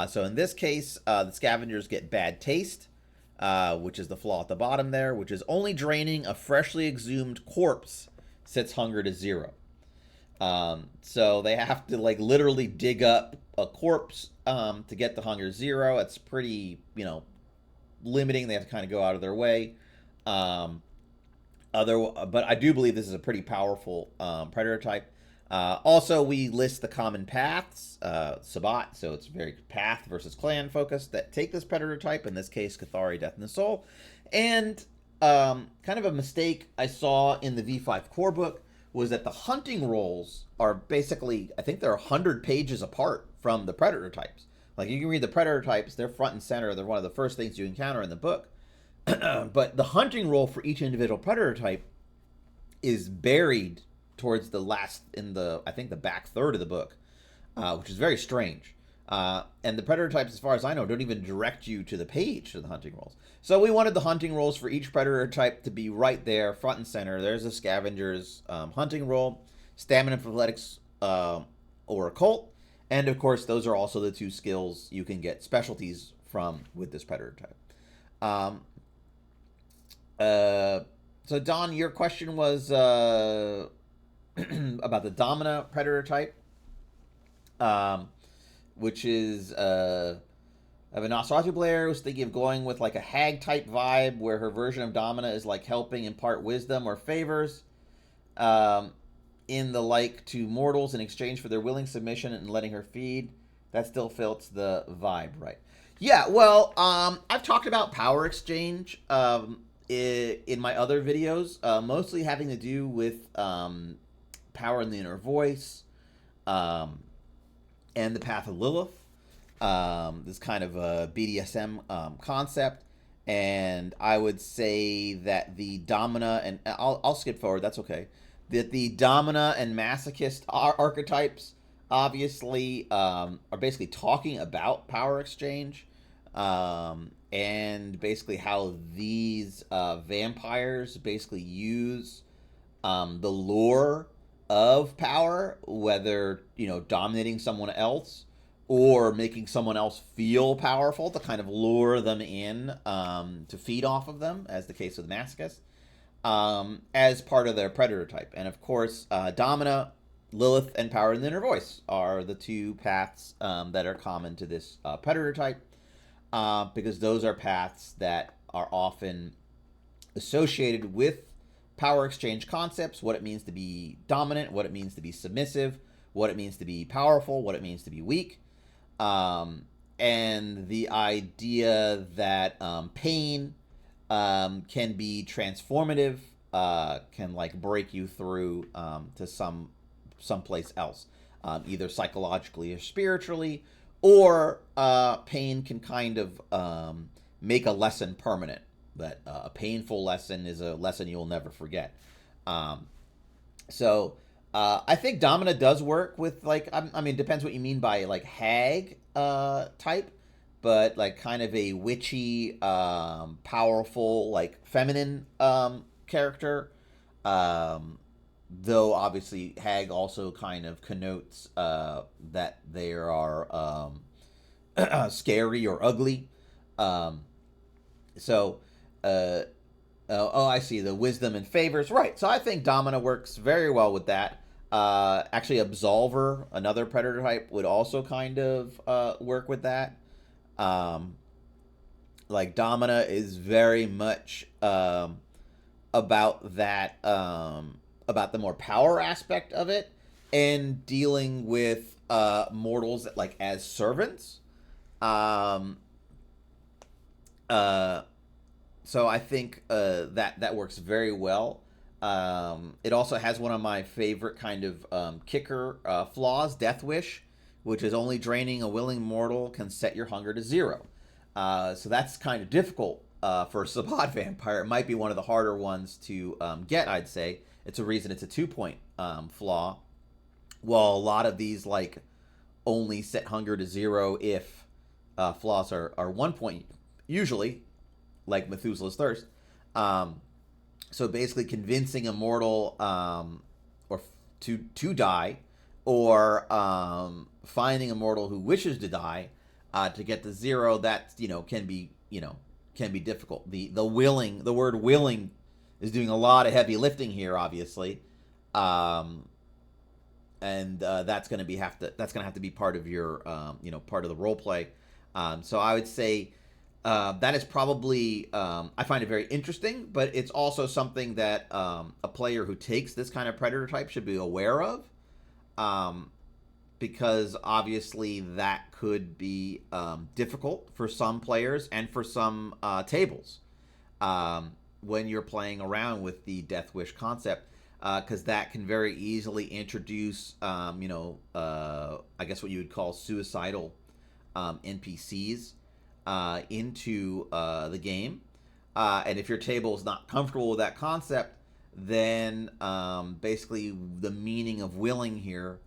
Speaker 1: So in this case, the Scavengers get Bad Taste, which is the flaw at the bottom there, which is only draining a freshly exhumed corpse sets hunger to 0. So they have to like literally dig up a corpse to get the hunger 0. It's pretty, limiting. They have to kind of go out of their way. But I do believe this is a pretty powerful Predator type. Also, we list the common paths, Sabbat, so it's very path versus clan focused, that take this Predator type, in this case, Cathari, Death in the Soul. And kind of a mistake I saw in the V5 core book was that the hunting rolls are basically, I think they're 100 pages apart from the Predator types. Like, you can read the Predator types, they're front and center, they're one of the first things you encounter in the book. But the hunting roll for each individual Predator type is buried towards the last, I think the back third of the book, which is very strange. And the Predator types, as far as I know, don't even direct you to the page to the hunting rolls. So we wanted the hunting rolls for each Predator type to be right there, front and center. There's a Scavenger's hunting roll, Stamina, Athletics, or Occult. And of course, those are also the 2 skills you can get specialties from with this Predator type. So Don, your question was about the Domina Predator type, which is a Nosferatu player who's thinking of going with like a hag type vibe, where her version of Domina is like helping impart wisdom or favors in the like to mortals in exchange for their willing submission and letting her feed. That still fits the vibe, right? Yeah, well, I've talked about power exchange in my other videos, mostly having to do with power in the inner voice, and the path of Lilith. This kind of a BDSM concept. And I would say that the Domina, and I'll skip forward, that's okay. That the Domina and Masochist archetypes obviously are basically talking about power exchange, and basically how these vampires basically use the lure of power, whether dominating someone else or making someone else feel powerful to kind of lure them in, to feed off of them, as the case with Masochist, as part of their predator type. And of course, Domina, Lilith, and Power in the Inner Voice are the two paths that are common to this predator type, because those are paths that are often associated with power exchange concepts, what it means to be dominant, what it means to be submissive, what it means to be powerful, what it means to be weak. And the idea that pain can be transformative, can like break you through to someplace else, either psychologically or spiritually, or pain can kind of make a lesson permanent. That a painful lesson is a lesson you'll never forget. So I think Domina does work with, like, I mean, depends what you mean by like hag type, but like kind of a witchy, powerful, like feminine character. Though obviously hag also kind of connotes that they are scary or ugly. So oh, I see, the wisdom and favors, right? So I think Domina works very well with that. Actually, Absolver, another predator type, would also kind of work with that. Like Domina is very much about that, about the more power aspect of it, and dealing with mortals like as servants. Um, so I think that works very well. It also has one of my favorite kind of kicker flaws, Death Wish, which is only draining a willing mortal can set your hunger to 0. So that's kind of difficult for a Sabbat vampire. It might be one of the harder ones to get, I'd say. It's a reason it's a 2-point flaw. While a lot of these like only set hunger to 0 if flaws are 1 point usually, like Methuselah's Thirst. So basically convincing a mortal or to die, or finding a mortal who wishes to die to get to 0, that can be difficult. The word willing is doing a lot of heavy lifting here, obviously. And that's going to have to be part of your part of the role play. So I would say that is probably, I find it very interesting, but it's also something that a player who takes this kind of predator type should be aware of, because obviously that could be difficult for some players and for some tables when you're playing around with the Death Wish concept, because that can very easily introduce, I guess what you would call suicidal NPCs into the game. And if your table is not comfortable with that concept, then basically the meaning of willing here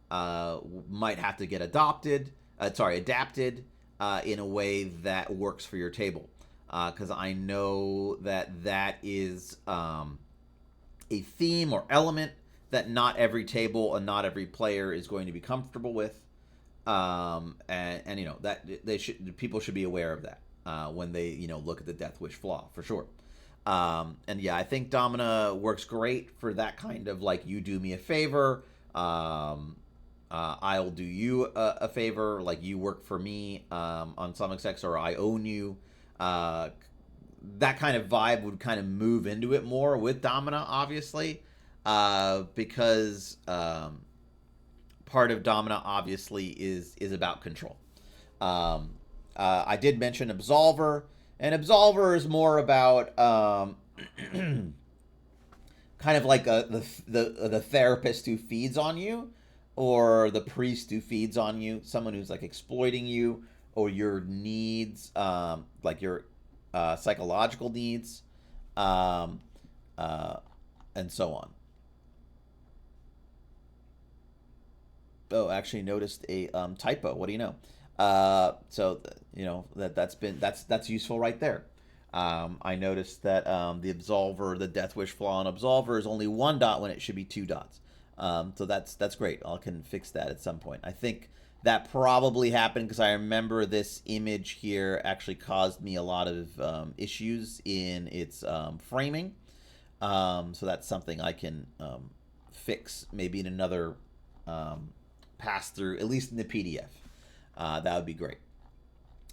Speaker 1: might have to get adapted in a way that works for your table. Because I know that is a theme or element that not every table and not every player is going to be comfortable with. And that people should be aware of that when they look at the Death Wish flaw, for sure. And yeah, I think Domina works great for that kind of like, you do me a favor, I'll do you a favor, like you work for me on some execs, or I own you. That kind of vibe would kind of move into it more with Domina, obviously, because part of Domina obviously is about control. I did mention Absolver, and Absolver is more about kind of like the therapist who feeds on you, or the priest who feeds on you, someone who's like exploiting you or your needs, like your psychological needs, um, uh, and so on. Oh, actually noticed a typo. What do you know? So you know that's useful right there. I noticed that the absolver, the death wish flaw on absolver is only one dot when it should be two dots. So that's great. I can fix that at some point. I think that probably happened because I remember this image here actually caused me a lot of issues in its framing. So that's something I can fix maybe in another um, pass through, at least in the PDF. That would be great.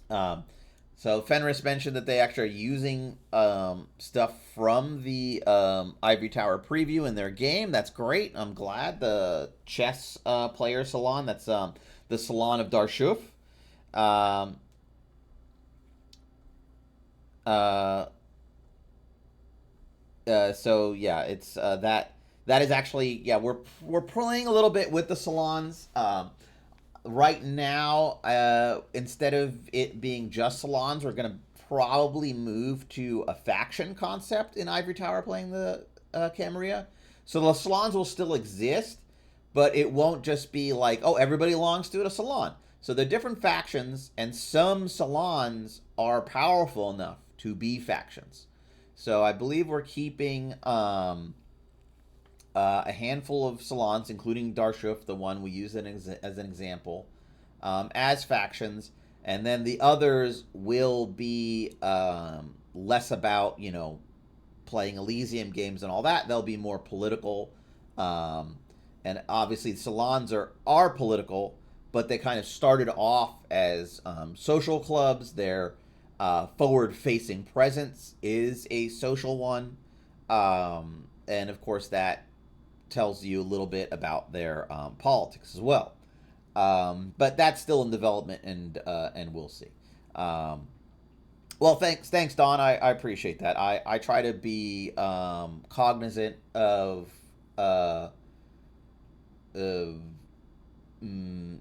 Speaker 1: Um, so Fenris mentioned that they actually are using stuff from the Ivory Tower preview in their game. That's great. I'm glad. The chess player salon. That's the Salon of Darshuf. Um, uh, so yeah, it's that is actually, yeah, we're playing a little bit with the salons. Right now, instead of it being just salons, we're gonna probably move to a faction concept in Ivory Tower playing the Camarilla. So the salons will still exist, but it won't just be like, oh, everybody belongs to a salon. So the different factions, and some salons are powerful enough to be factions. So I believe we're keeping a handful of salons, including Darshuf, the one we use as an example, as factions, and then the others will be less about playing Elysium games and all that. They'll be more political, um, and obviously salons are political, but they kind of started off as social clubs. Their forward-facing presence is a social one, and of course that tells you a little bit about their politics as well. But that's still in development, and we'll see. Um, well, thanks, Don. I appreciate that. I try to be cognizant uh, of mm,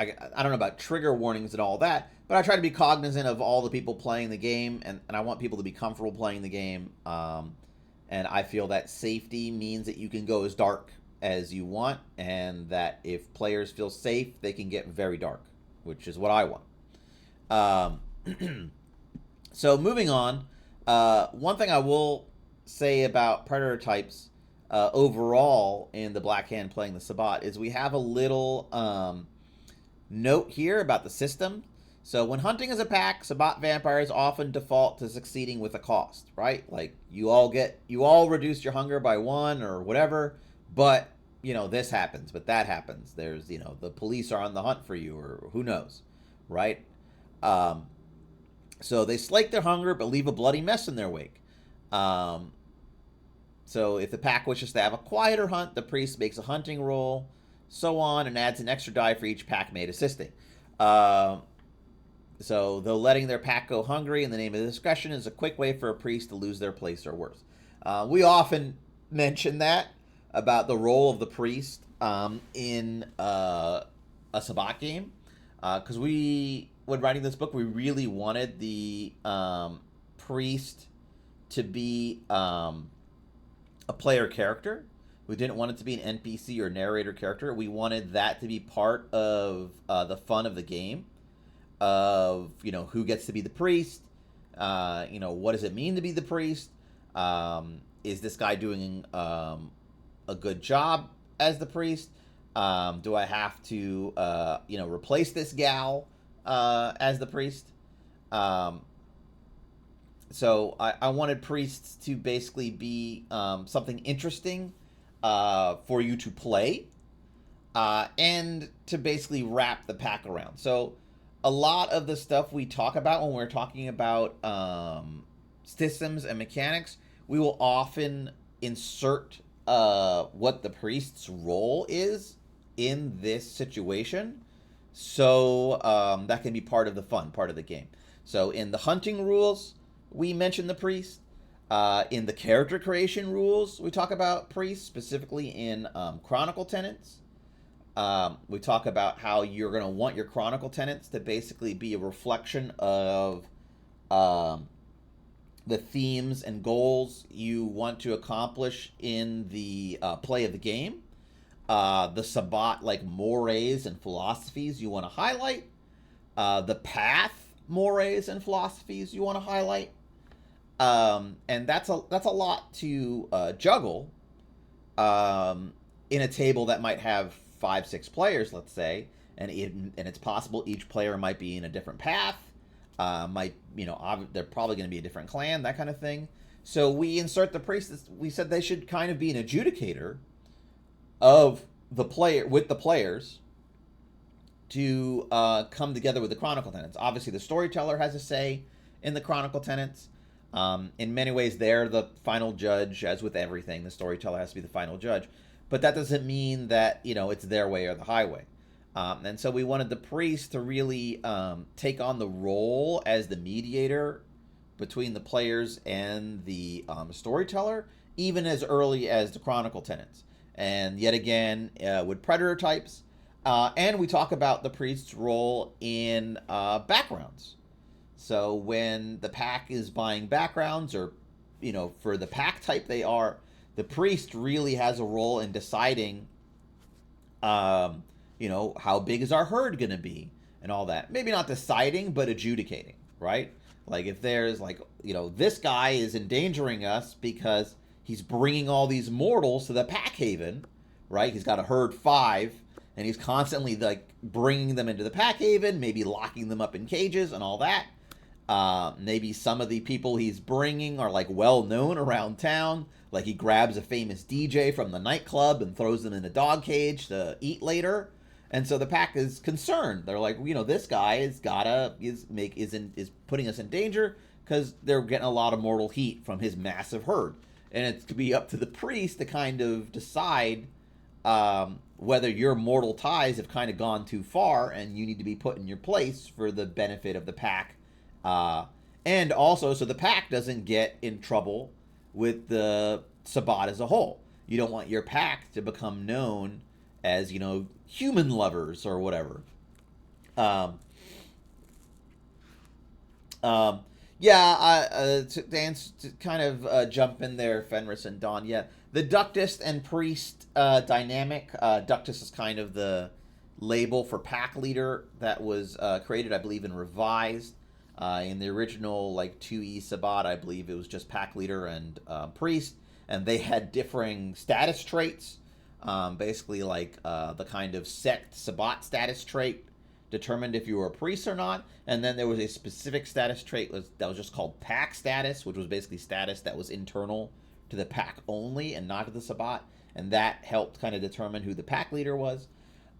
Speaker 1: I don't know about trigger warnings and all that, but I try to be cognizant of all the people playing the game, and I want people to be comfortable playing the game. And I feel that safety means that you can go as dark as you want, and that if players feel safe, they can get very dark, which is what I want. So moving on, one thing I will say about predator types overall in the Black Hand playing the Sabbat is we have a little note here about the system. So when hunting as a pack, Sabbat vampires often default to succeeding with a cost, right? Like you all reduce your hunger by one or whatever, but this happens, but that happens. There's the police are on the hunt for you, or who knows, right? Um, so they slake their hunger but leave a bloody mess in their wake. Um, so if the pack wishes to have a quieter hunt, the priest makes a hunting roll, so on, and adds an extra die for each pack mate assisting. Um, so though letting their pack go hungry in the name of discretion is a quick way for a priest to lose their place or worse. We often mention that about the role of the priest in a Sabbat game, because when writing this book, we really wanted the priest to be a player character. We didn't want it to be an NPC or narrator character. We wanted that to be part of the fun of the game, of who gets to be the priest, what does it mean to be the priest, is this guy doing a good job as the priest, do I have to replace this gal as the priest. So I wanted priests to basically be something interesting for you to play, and to basically wrap the pack around. So a lot of the stuff we talk about when we're talking about systems and mechanics, we will often insert what the priest's role is in this situation. So that can be part of the fun, part of the game. So in the hunting rules, we mention the priest. In the character creation rules, we talk about priests, specifically in Chronicle Tenants. We talk about how you're going to want your chronicle tenants to basically be a reflection of um, the themes and goals you want to accomplish in the play of the game. The Sabbat like mores and philosophies you want to highlight. The path mores and philosophies you want to highlight. And that's a lot to juggle in a table that might have 5, 6 players, let's say, and it's possible each player might be in a different path. Might they're probably going to be a different clan, that kind of thing. So we insert the priests. We said they should kind of be an adjudicator of the player with the players to come together with the chronicle tenants. Obviously, the storyteller has a say in the chronicle tenants. In many ways, they're the final judge, as with everything. The storyteller has to be the final judge, but that doesn't mean that it's their way or the highway. And so we wanted the priest to really take on the role as the mediator between the players and the storyteller, even as early as the chronicle tenants. And yet again, with predator types, and we talk about the priest's role in backgrounds. So when the pack is buying backgrounds, or for the pack type they are, the priest really has a role in deciding, how big is our herd going to be and all that. Maybe not deciding, but adjudicating, right? Like if there's this guy is endangering us because he's bringing all these mortals to the pack haven, right? He's got a herd 5, and he's constantly like bringing them into the pack haven, maybe locking them up in cages and all that. Maybe some of the people he's bringing are like well known around town. Like he grabs a famous DJ from the nightclub and throws them in a dog cage to eat later. And so the pack is concerned. They're like, this guy is putting us in danger because they're getting a lot of mortal heat from his massive herd. And it's to be up to the priest to kind of decide whether your mortal ties have kind of gone too far and you need to be put in your place for the benefit of the pack. And also so the pack doesn't get in trouble with the Sabbat as a whole. You don't want your pack to become known as, human lovers or whatever. Um, to kind of jump in there, Fenris and Don. Yeah, the Ductist and Priest dynamic. Ductist is kind of the label for pack leader that was created, I believe, and revised. In the original 2E Sabbat, I believe it was just pack leader and priest, and they had differing status traits. Basically, the kind of sect Sabbat status trait determined if you were a priest or not, and then there was a specific status trait that was just called pack status, which was basically status that was internal to the pack only and not to the Sabbat, and that helped kind of determine who the pack leader was.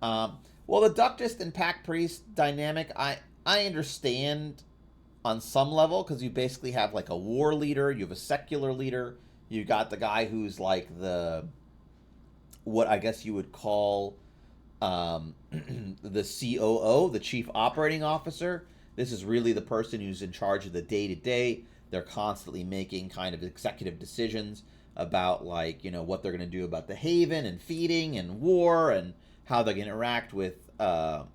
Speaker 1: Well, the Ductist and pack priest dynamic, I understand on some level, because you basically have like a war leader, you have a secular leader, you got the guy who's like what I guess you would call the COO, the chief operating officer. This is really the person who's in charge of the day-to-day. They're constantly making kind of executive decisions about what they're going to do about the haven and feeding and war and how they're going to interact with other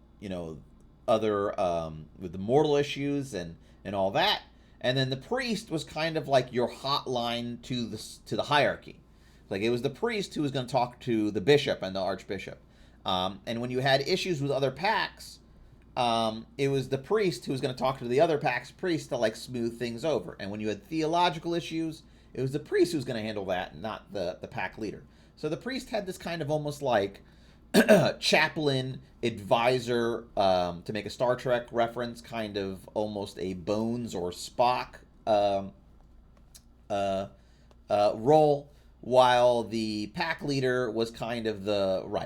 Speaker 1: with the mortal issues and all that. And then the priest was kind of like your hotline to the hierarchy. Like it was the priest who was going to talk to the bishop and the archbishop. And when you had issues with other packs, it was the priest who was going to talk to the other pack's priest to smooth things over. And when you had theological issues, it was the priest who was going to handle that, not the pack leader. So the priest had this kind of almost like chaplain, advisor, to make a Star Trek reference, kind of almost a Bones or Spock role, while the pack leader was kind of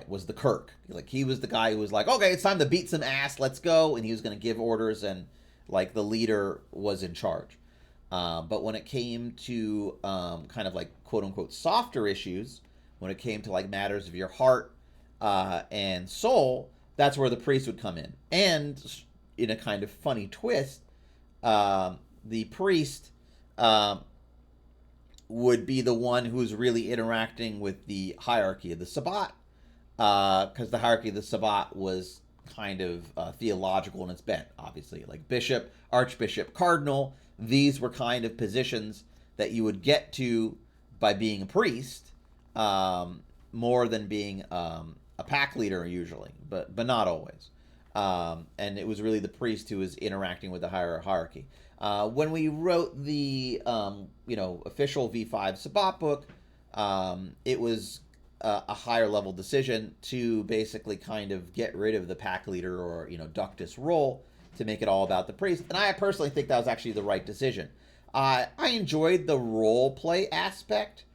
Speaker 1: was the Kirk. He was the guy who was like, okay, it's time to beat some ass, let's go, and he was going to give orders, and the leader was in charge. But when it came to kind of quote unquote softer issues, when it came to matters of your heart and soul, that's where the priest would come in. And in a kind of funny twist, the priest would be the one who's really interacting with the hierarchy of the Sabbat, because the hierarchy of the Sabbat was kind of theological in its bent, obviously. Like bishop, archbishop, cardinal, these were kind of positions that you would get to by being a priest, more than being a pack leader usually, but not always. And it was really the priest who was interacting with the higher hierarchy. When we wrote the official V5 Sabbat book, it was a higher level decision to basically kind of get rid of the pack leader or ductus role to make it all about the priest. And I personally think that was actually the right decision. I enjoyed the role play aspect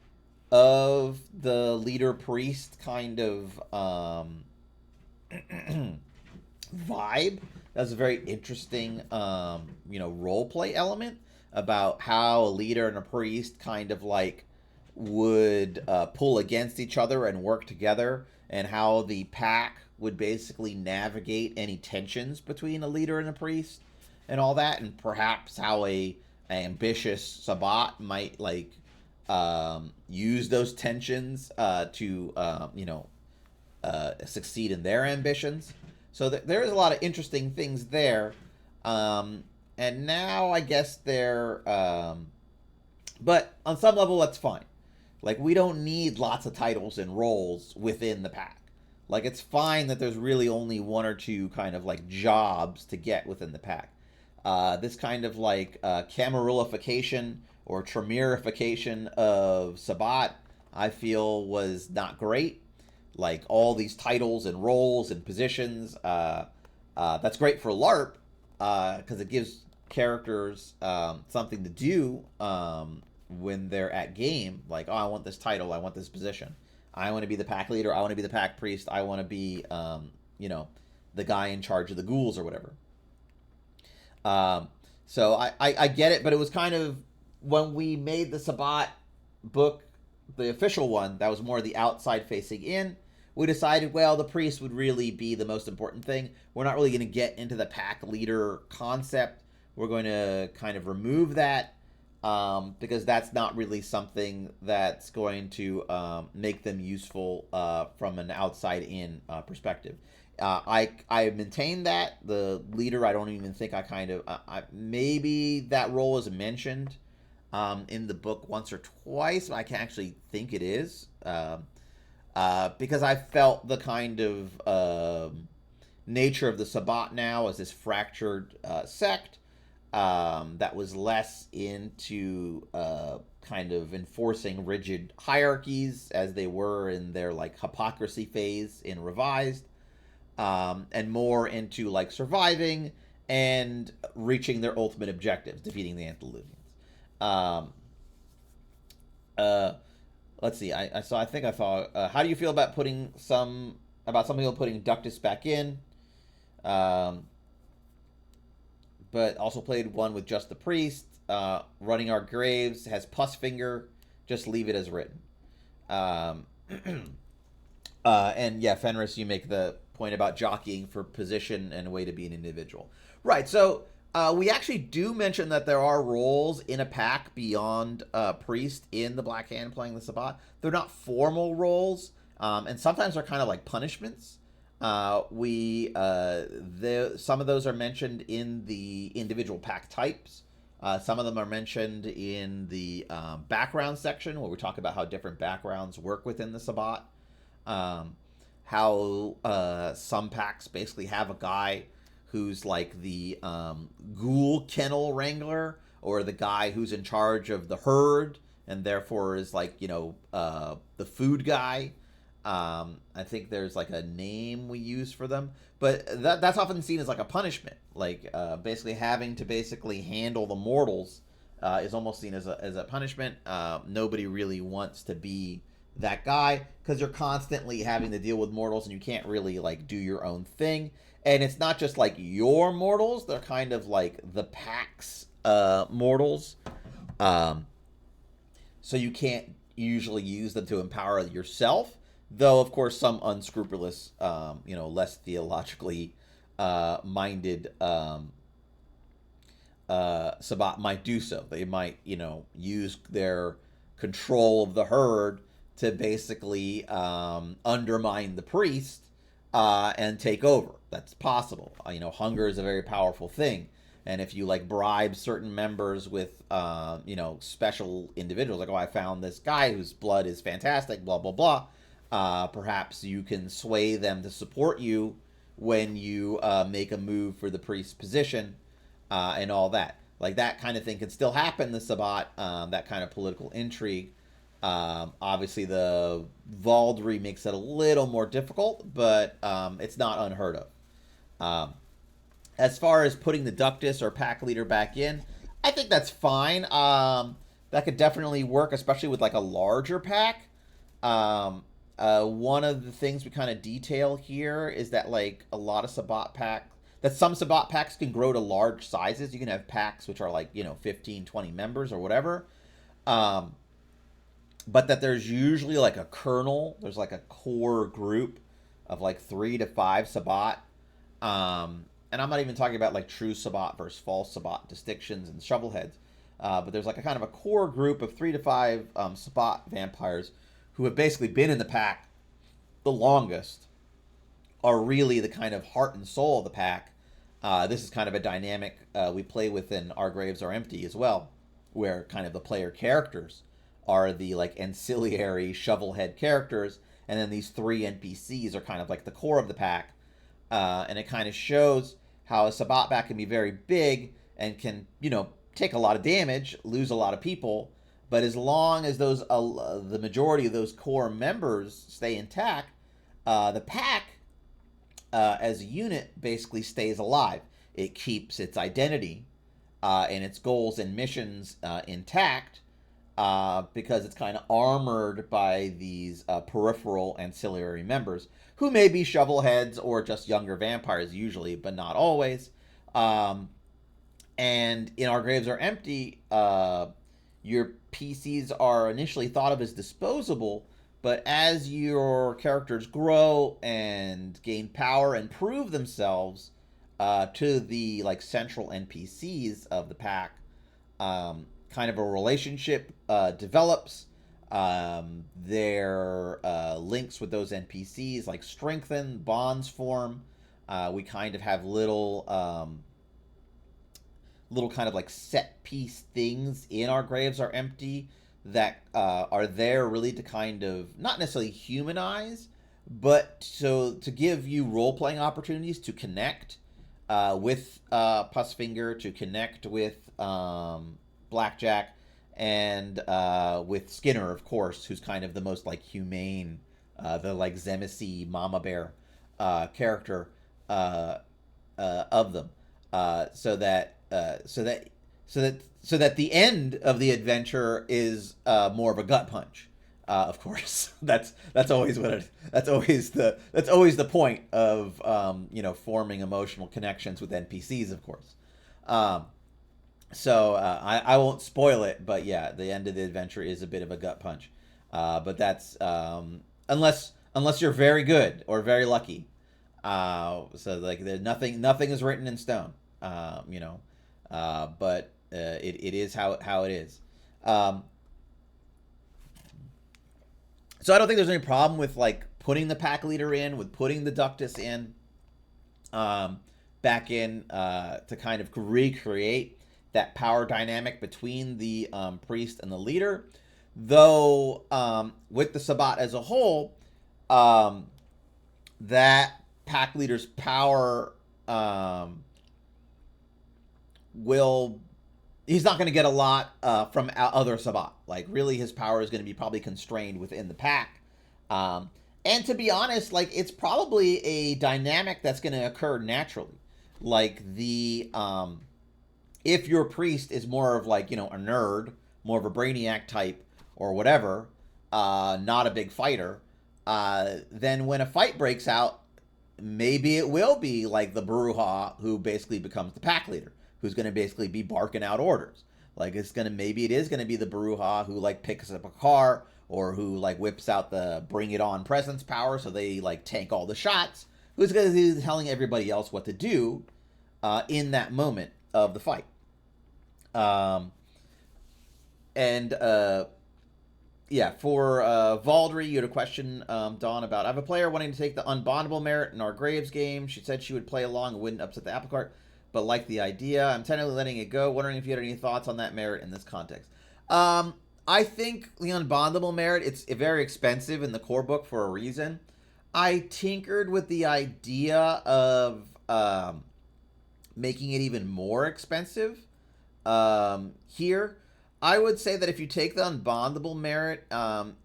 Speaker 1: of the leader priest kind of vibe. That's a very interesting role play element about how a leader and a priest kind of like would pull against each other and work together, and how the pack would basically navigate any tensions between a leader and a priest and all that, and perhaps how a ambitious Sabbat might like use those tensions to succeed in their ambitions. So there is a lot of interesting things there, and now I guess they're but on some level that's fine. Like, we don't need lots of titles and roles within the pack. Like, it's fine that there's really only one or two kind of like jobs to get within the pack. This kind of like Camarilification or Tremerification of Sabbat, I feel was not great. Like, all these titles and roles and positions, that's great for LARP, because it gives characters something to do when they're at game. Like, oh, I want this title, I want this position, I want to be the pack leader, I want to be the pack priest, I want to be the guy in charge of the ghouls or whatever. So I get it, but it was kind of, when we made the Sabbat book, the official one, that was more the outside facing in, we decided, well, the priest would really be the most important thing. We're not really going to get into the pack leader concept. We're going to kind of remove that, because that's not really something that's going to make them useful from an outside-in perspective. I maintain that the leader, I don't even think maybe that role is mentioned in the book once or twice, but I can actually think it is, because I felt the kind of nature of the Sabbat now as this fractured sect that was less into kind of enforcing rigid hierarchies as they were in their like hypocrisy phase in Revised, and more into like surviving and reaching their ultimate objectives, defeating the Antediluvians. Let's see. I think I thought. How do you feel about some people putting Ductus back in? But also played one with just the priest. Running Our Graves has Pussfinger. Just leave it as written. And yeah, Fenris, you make the point about jockeying for position and a way to be an individual. Right, so we actually do mention that there are roles in a pack beyond priest in the Black Hand playing the Sabbat. They're not formal roles, and sometimes they're kind of like punishments. Some of those are mentioned in the individual pack types. Some of them are mentioned in the background section, where we talk about how different backgrounds work within the Sabbat. How some packs basically have a guy who's like the ghoul kennel wrangler, or the guy who's in charge of the herd and therefore is like the food guy. I think there's like a name we use for them, but that's often seen as like a punishment, like basically having to basically handle the mortals is almost seen as a punishment. Nobody really wants to be that guy, because you're constantly having to deal with mortals and you can't really like do your own thing. And it's not just like your mortals, they're kind of like the pack's mortals. So you can't usually use them to empower yourself, though of course some unscrupulous less theologically minded Sabbat might do so. They might use their control of the herd to basically undermine the priest and take over. That's possible. Hunger is a very powerful thing, and if you like bribe certain members with special individuals, like, oh, I found this guy whose blood is fantastic, blah blah blah, perhaps you can sway them to support you when you make a move for the priest's position, and all that. Like, that kind of thing can still happen in the Sabbat, that kind of political intrigue. Obviously, the Vaulderie makes it a little more difficult, but it's not unheard of. As far as putting the Ductus or pack leader back in, I think that's fine. That could definitely work, especially with like a larger pack. One of the things we kind of detail here is that like a lot of Sabbat pack, that some Sabbat packs can grow to large sizes. You can have packs which are like 15, 20 members or whatever. But that there's usually like a kernel, there's like a core group of like 3 to 5 Sabbat. And I'm not even talking about like true Sabbat versus false Sabbat distinctions and shovelheads. But there's like a kind of a core group of 3 to 5 Sabbat vampires who have basically been in the pack the longest, are really the kind of heart and soul of the pack. This is kind of a dynamic we play with in Our Graves Are Empty as well, where kind of the player characters are the like ancillary shovelhead characters, and then these 3 NPCs are kind of like the core of the pack. And it kind of shows how a Sabbat pack can be very big and can, take a lot of damage, lose a lot of people, but as long as those the majority of those core members stay intact, the pack as a unit basically stays alive. It keeps its identity and its goals and missions intact, because it's kind of armored by these peripheral ancillary members who may be shovelheads or just younger vampires usually, but not always. And in Our Graves Are Empty, your PCs are initially thought of as disposable, but as your characters grow and gain power and prove themselves to the like central NPCs of the pack, kind of a relationship develops. Their links with those NPCs like strengthen, bonds form. We kind of have little kind of like set piece things in Our Graves Are Empty that are there really to kind of not necessarily humanize, but so to give you role playing opportunities to connect with Pussfinger, to connect with Blackjack, and with Skinner, of course, who's kind of the most like humane, the like Zemisi Mama Bear character of them, so that the end of the adventure is more of a gut punch. Of course, that's always that's always the point of forming emotional connections with NPCs, of course. So I won't spoil it, but yeah, the end of the adventure is a bit of a gut punch. But that's unless you're very good or very lucky. So like there's nothing is written in stone. But it is how it is. So I don't think there's any problem with like putting the pack leader in, with putting the Ductus in, back in to kind of recreate that power dynamic between the priest and the leader. Though with the Sabbat as a whole, that pack leader's power he's not going to get a lot from other Sabbat. Like really his power is going to be probably constrained within the pack. And to be honest, like it's probably a dynamic that's going to occur naturally. Like the if your priest is more of like, a nerd, more of a brainiac type or whatever, not a big fighter, then when a fight breaks out, maybe it will be like the Baruha who basically becomes the pack leader, who's going to basically be barking out orders. Like maybe it is going to be the Baruha who like picks up a car, or who like whips out the bring it on presence power so they like tank all the shots, who's going to be telling everybody else what to do in that moment of the fight. yeah, for Valdry, you had a question, Dawn, about I have a player wanting to take the Unbondable merit in our Graves game. She said she would play along and wouldn't upset the apple cart, but liked the idea. I'm tentatively letting it go. Wondering if you had any thoughts on that merit in this context. I think the Unbondable merit, it's very expensive in the core book for a reason. I tinkered with the idea of making it even more expensive here. I would say that if you take the Unbondable merit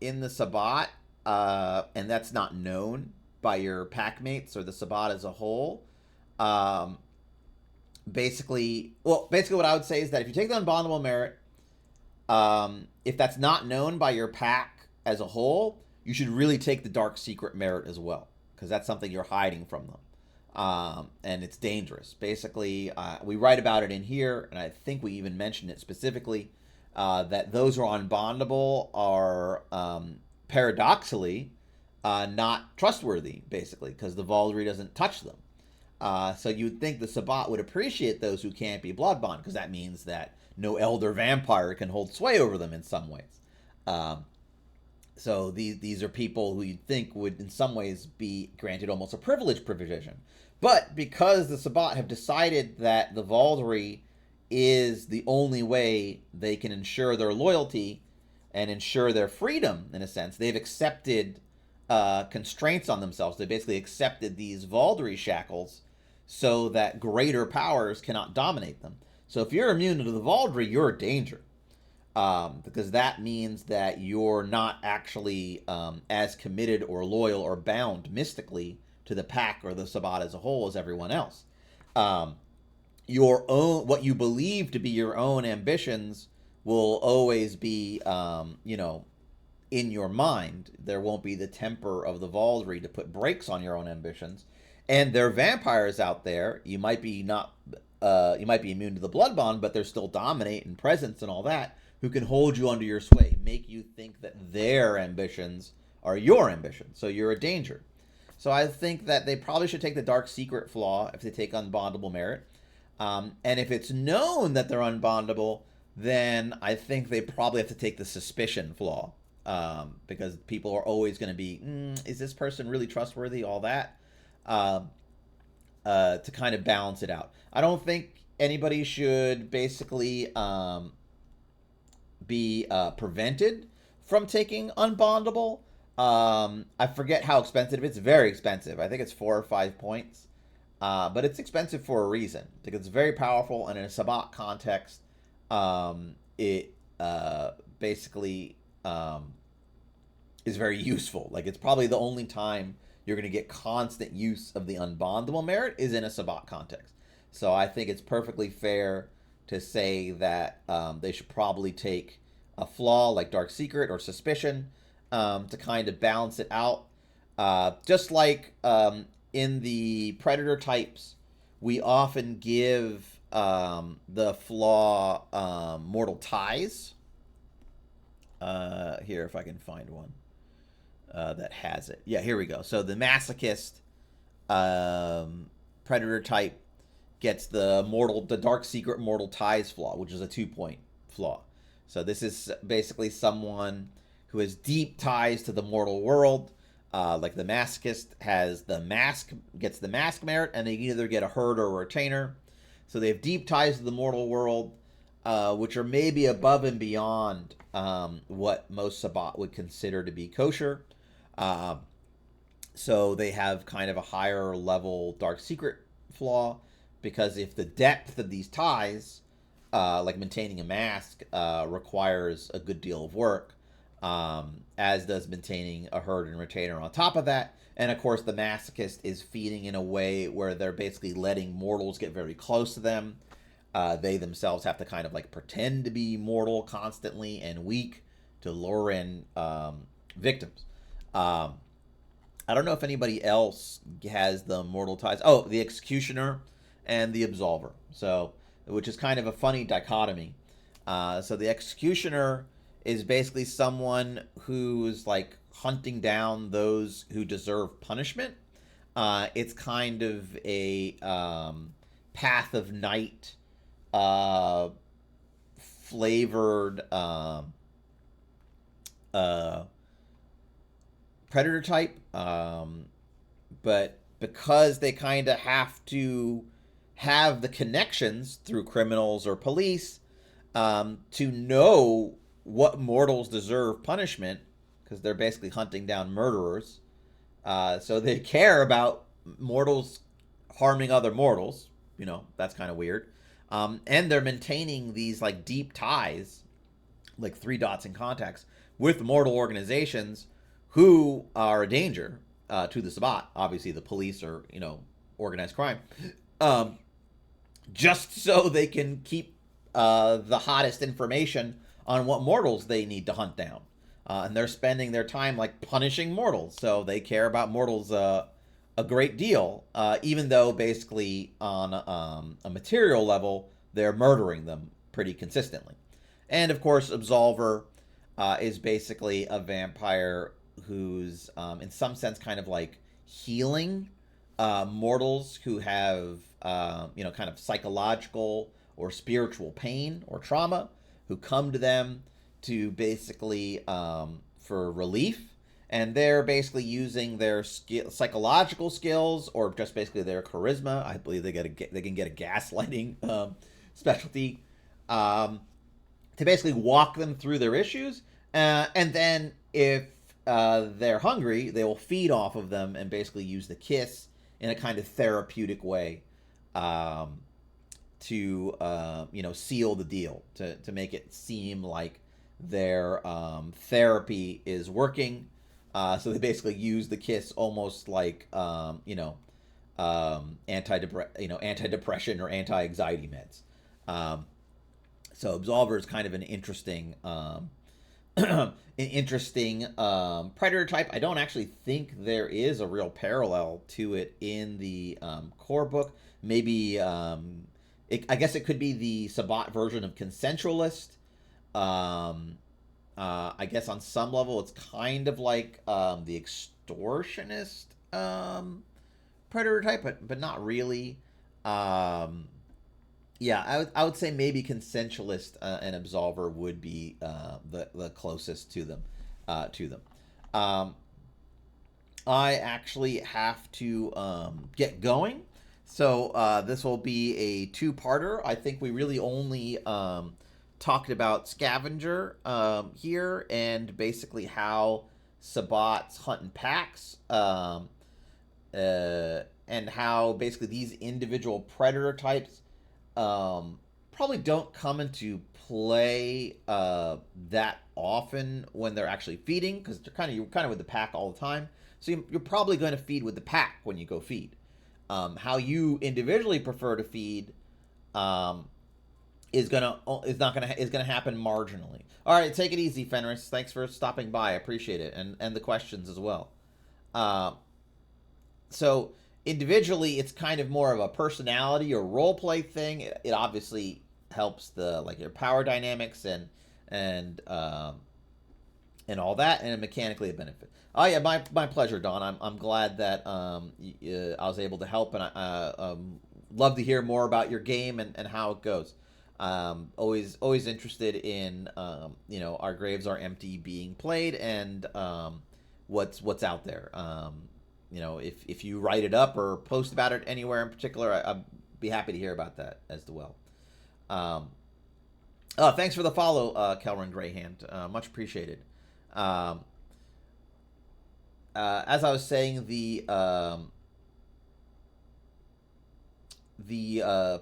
Speaker 1: in the Sabbat, and that's not known by your pack mates or the Sabbat as a whole, um, basically what I would say is that if you take the Unbondable merit, if that's not known by your pack as a whole, you should really take the Dark Secret merit as well, because that's something you're hiding from them. And it's dangerous. Basically, we write about it in here, and I think we even mentioned it specifically, that those who are unbondable are paradoxically not trustworthy, basically, because the Vaulderie doesn't touch them. So you'd think the Sabbat would appreciate those who can't be blood bond, because that means that no elder vampire can hold sway over them in some ways. So these are people who you'd think would in some ways be granted almost a privilege provision. But because the Sabbat have decided that the Vaulderie is the only way they can ensure their loyalty and ensure their freedom, in a sense, they've accepted constraints on themselves. They basically accepted these Vaulderie shackles so that greater powers cannot dominate them. So if you're immune to the Vaulderie, you're a danger. Because that means that you're not actually as committed or loyal or bound mystically to the pack or the Sabbat as a whole as everyone else. Your own, what you believe to be your own ambitions will always be, in your mind. There won't be the temper of the Vaulderie to put brakes on your own ambitions. And there are vampires out there. You might be immune to the blood bond, but they're still dominate and presence and all that, who can hold you under your sway, make you think that their ambitions are your ambitions. So you're a danger. So I think that they probably should take the Dark Secret flaw if they take Unbondable merit. And if it's known that they're unbondable, then I think they probably have to take the Suspicion flaw. Because people are always going to be, is this person really trustworthy? All that. To kind of balance it out. I don't think anybody should basically be prevented from taking Unbondable. I forget how expensive. It's very expensive. I think it's 4 or 5 points. But it's expensive for a reason, because it's very powerful, and in a Sabbat context, it basically is very useful. Like, it's probably the only time you're going to get constant use of the Unbondable merit is in a Sabbat context. So I think it's perfectly fair to say that they should probably take a flaw like Dark Secret or Suspicion to kind of balance it out. Just like in the Predator types, we often give the flaw Mortal Ties. Here, if I can find one that has it. Yeah, here we go. So the Masochist Predator type gets the Dark Secret Mortal Ties flaw, which is a 2-point flaw. So this is basically someone who has deep ties to the mortal world. Like the Masochist gets the mask merit, and they either get a herd or a retainer. So they have deep ties to the mortal world, which are maybe above and beyond what most Sabbat would consider to be kosher. So they have kind of a higher level Dark Secret flaw, because if the depth of these ties, like maintaining a mask, requires a good deal of work, as does maintaining a herd and retainer on top of that. And of course, the Masochist is feeding in a way where they're basically letting mortals get very close to them. They themselves have to kind of like pretend to be mortal constantly and weak to lure in victims. I don't know if anybody else has the Mortal Ties. Oh, the Executioner and the Absolver. So, which is kind of a funny dichotomy. So the Executioner is basically someone who's like hunting down those who deserve punishment. It's kind of a Path of Night flavored uh, predator type, but because they kind of have to have the connections through criminals or police to know what mortals deserve punishment, because they're basically hunting down murderers. So they care about mortals harming other mortals. You know, that's kind of weird. And they're maintaining these like deep ties, like three dots in contacts, with mortal organizations who are a danger to the Sabbat. Obviously, the police or organized crime, um, just so they can keep the hottest information on what mortals they need to hunt down. And they're spending their time like punishing mortals, so they care about mortals a great deal, even though basically on a material level they're murdering them pretty consistently. And of course, Absolver is basically a vampire who's, in some sense, kind of like healing mortals who have, kind of psychological or spiritual pain or trauma, who come to them to basically for relief. And they're basically using their psychological skills or just basically their charisma. I believe they can get a gaslighting specialty to basically walk them through their issues. And then if they're hungry, they will feed off of them and basically use the kiss in a kind of therapeutic way to seal the deal, to make it seem like their therapy is working. So they basically use the kiss almost like antidepression or anti-anxiety meds. So Absolver is kind of an interesting predator type. I don't actually think there is a real parallel to it in the core book. Maybe I guess it could be the Sabbat version of consensualist. I guess on some level it's kind of like the extortionist predator type, but not really. I would say maybe consensualist and Absolver would be the closest to them. Um, I actually have to get going, so this will be a two-parter. I think we really only talked about Scavenger here and basically how Sabbats hunt in packs, and how basically these individual predator types probably don't come into play that often when they're actually feeding, because you're kind of with the pack all the time. So you're probably going to feed with the pack when you go feed. How you individually prefer to feed is gonna happen marginally. All right, take it easy, Fenris. Thanks for stopping by. I appreciate it, and the questions as well. So individually, it's kind of more of a personality or role play thing. It obviously helps your power dynamics and all that, and mechanically a benefit. Oh yeah, my pleasure, Don. I'm glad that I was able to help, and I love to hear more about your game and how it goes. Always interested in Our Graves Are Empty being played and what's out there. If you write it up or post about it anywhere in particular, I'd be happy to hear about that as well. Thanks for the follow, Kelrin Greyhand. Much appreciated. As I was saying, the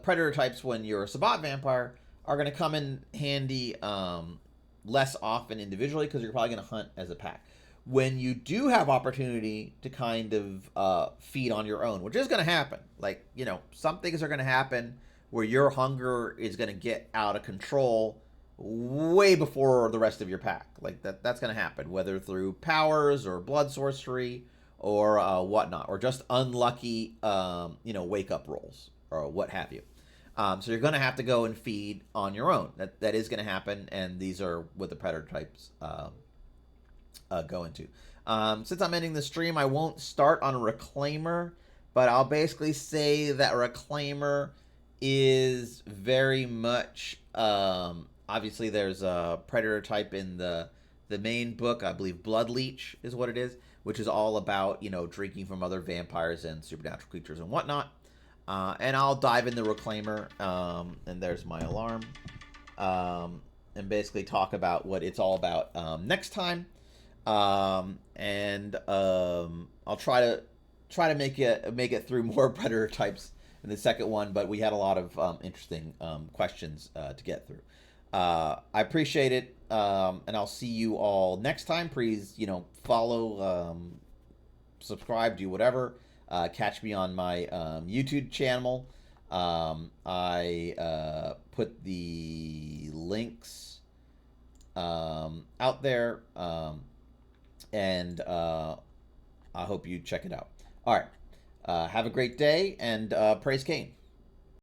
Speaker 1: predator types when you're a Sabbat vampire are going to come in handy less often individually, because you're probably going to hunt as a pack. When you do have opportunity to kind of feed on your own, which is going to happen, some things are going to happen where your hunger is going to get out of control way before the rest of your pack. That's going to happen, whether through powers or blood sorcery or whatnot, or just unlucky wake up rolls or what have you. So you're going to have to go and feed on your own. That is going to happen, and these are what the predator types go into. Since I'm ending the stream, I won't start on Reclaimer, but I'll basically say that Reclaimer is very much obviously there's a predator type in the the main book, I believe Blood Leech is what it is, which is all about, drinking from other vampires and supernatural creatures and whatnot. And I'll dive in the Reclaimer, and there's my alarm, and basically talk about what it's all about next time. And I'll try to make it through more predator types in the second one, but we had a lot of interesting questions to get through. I appreciate it, and I'll see you all next time. Please, follow, subscribe, do whatever. Catch me on my YouTube channel. I put the links out there, and I hope you check it out. All right. Have a great day, and praise Cain.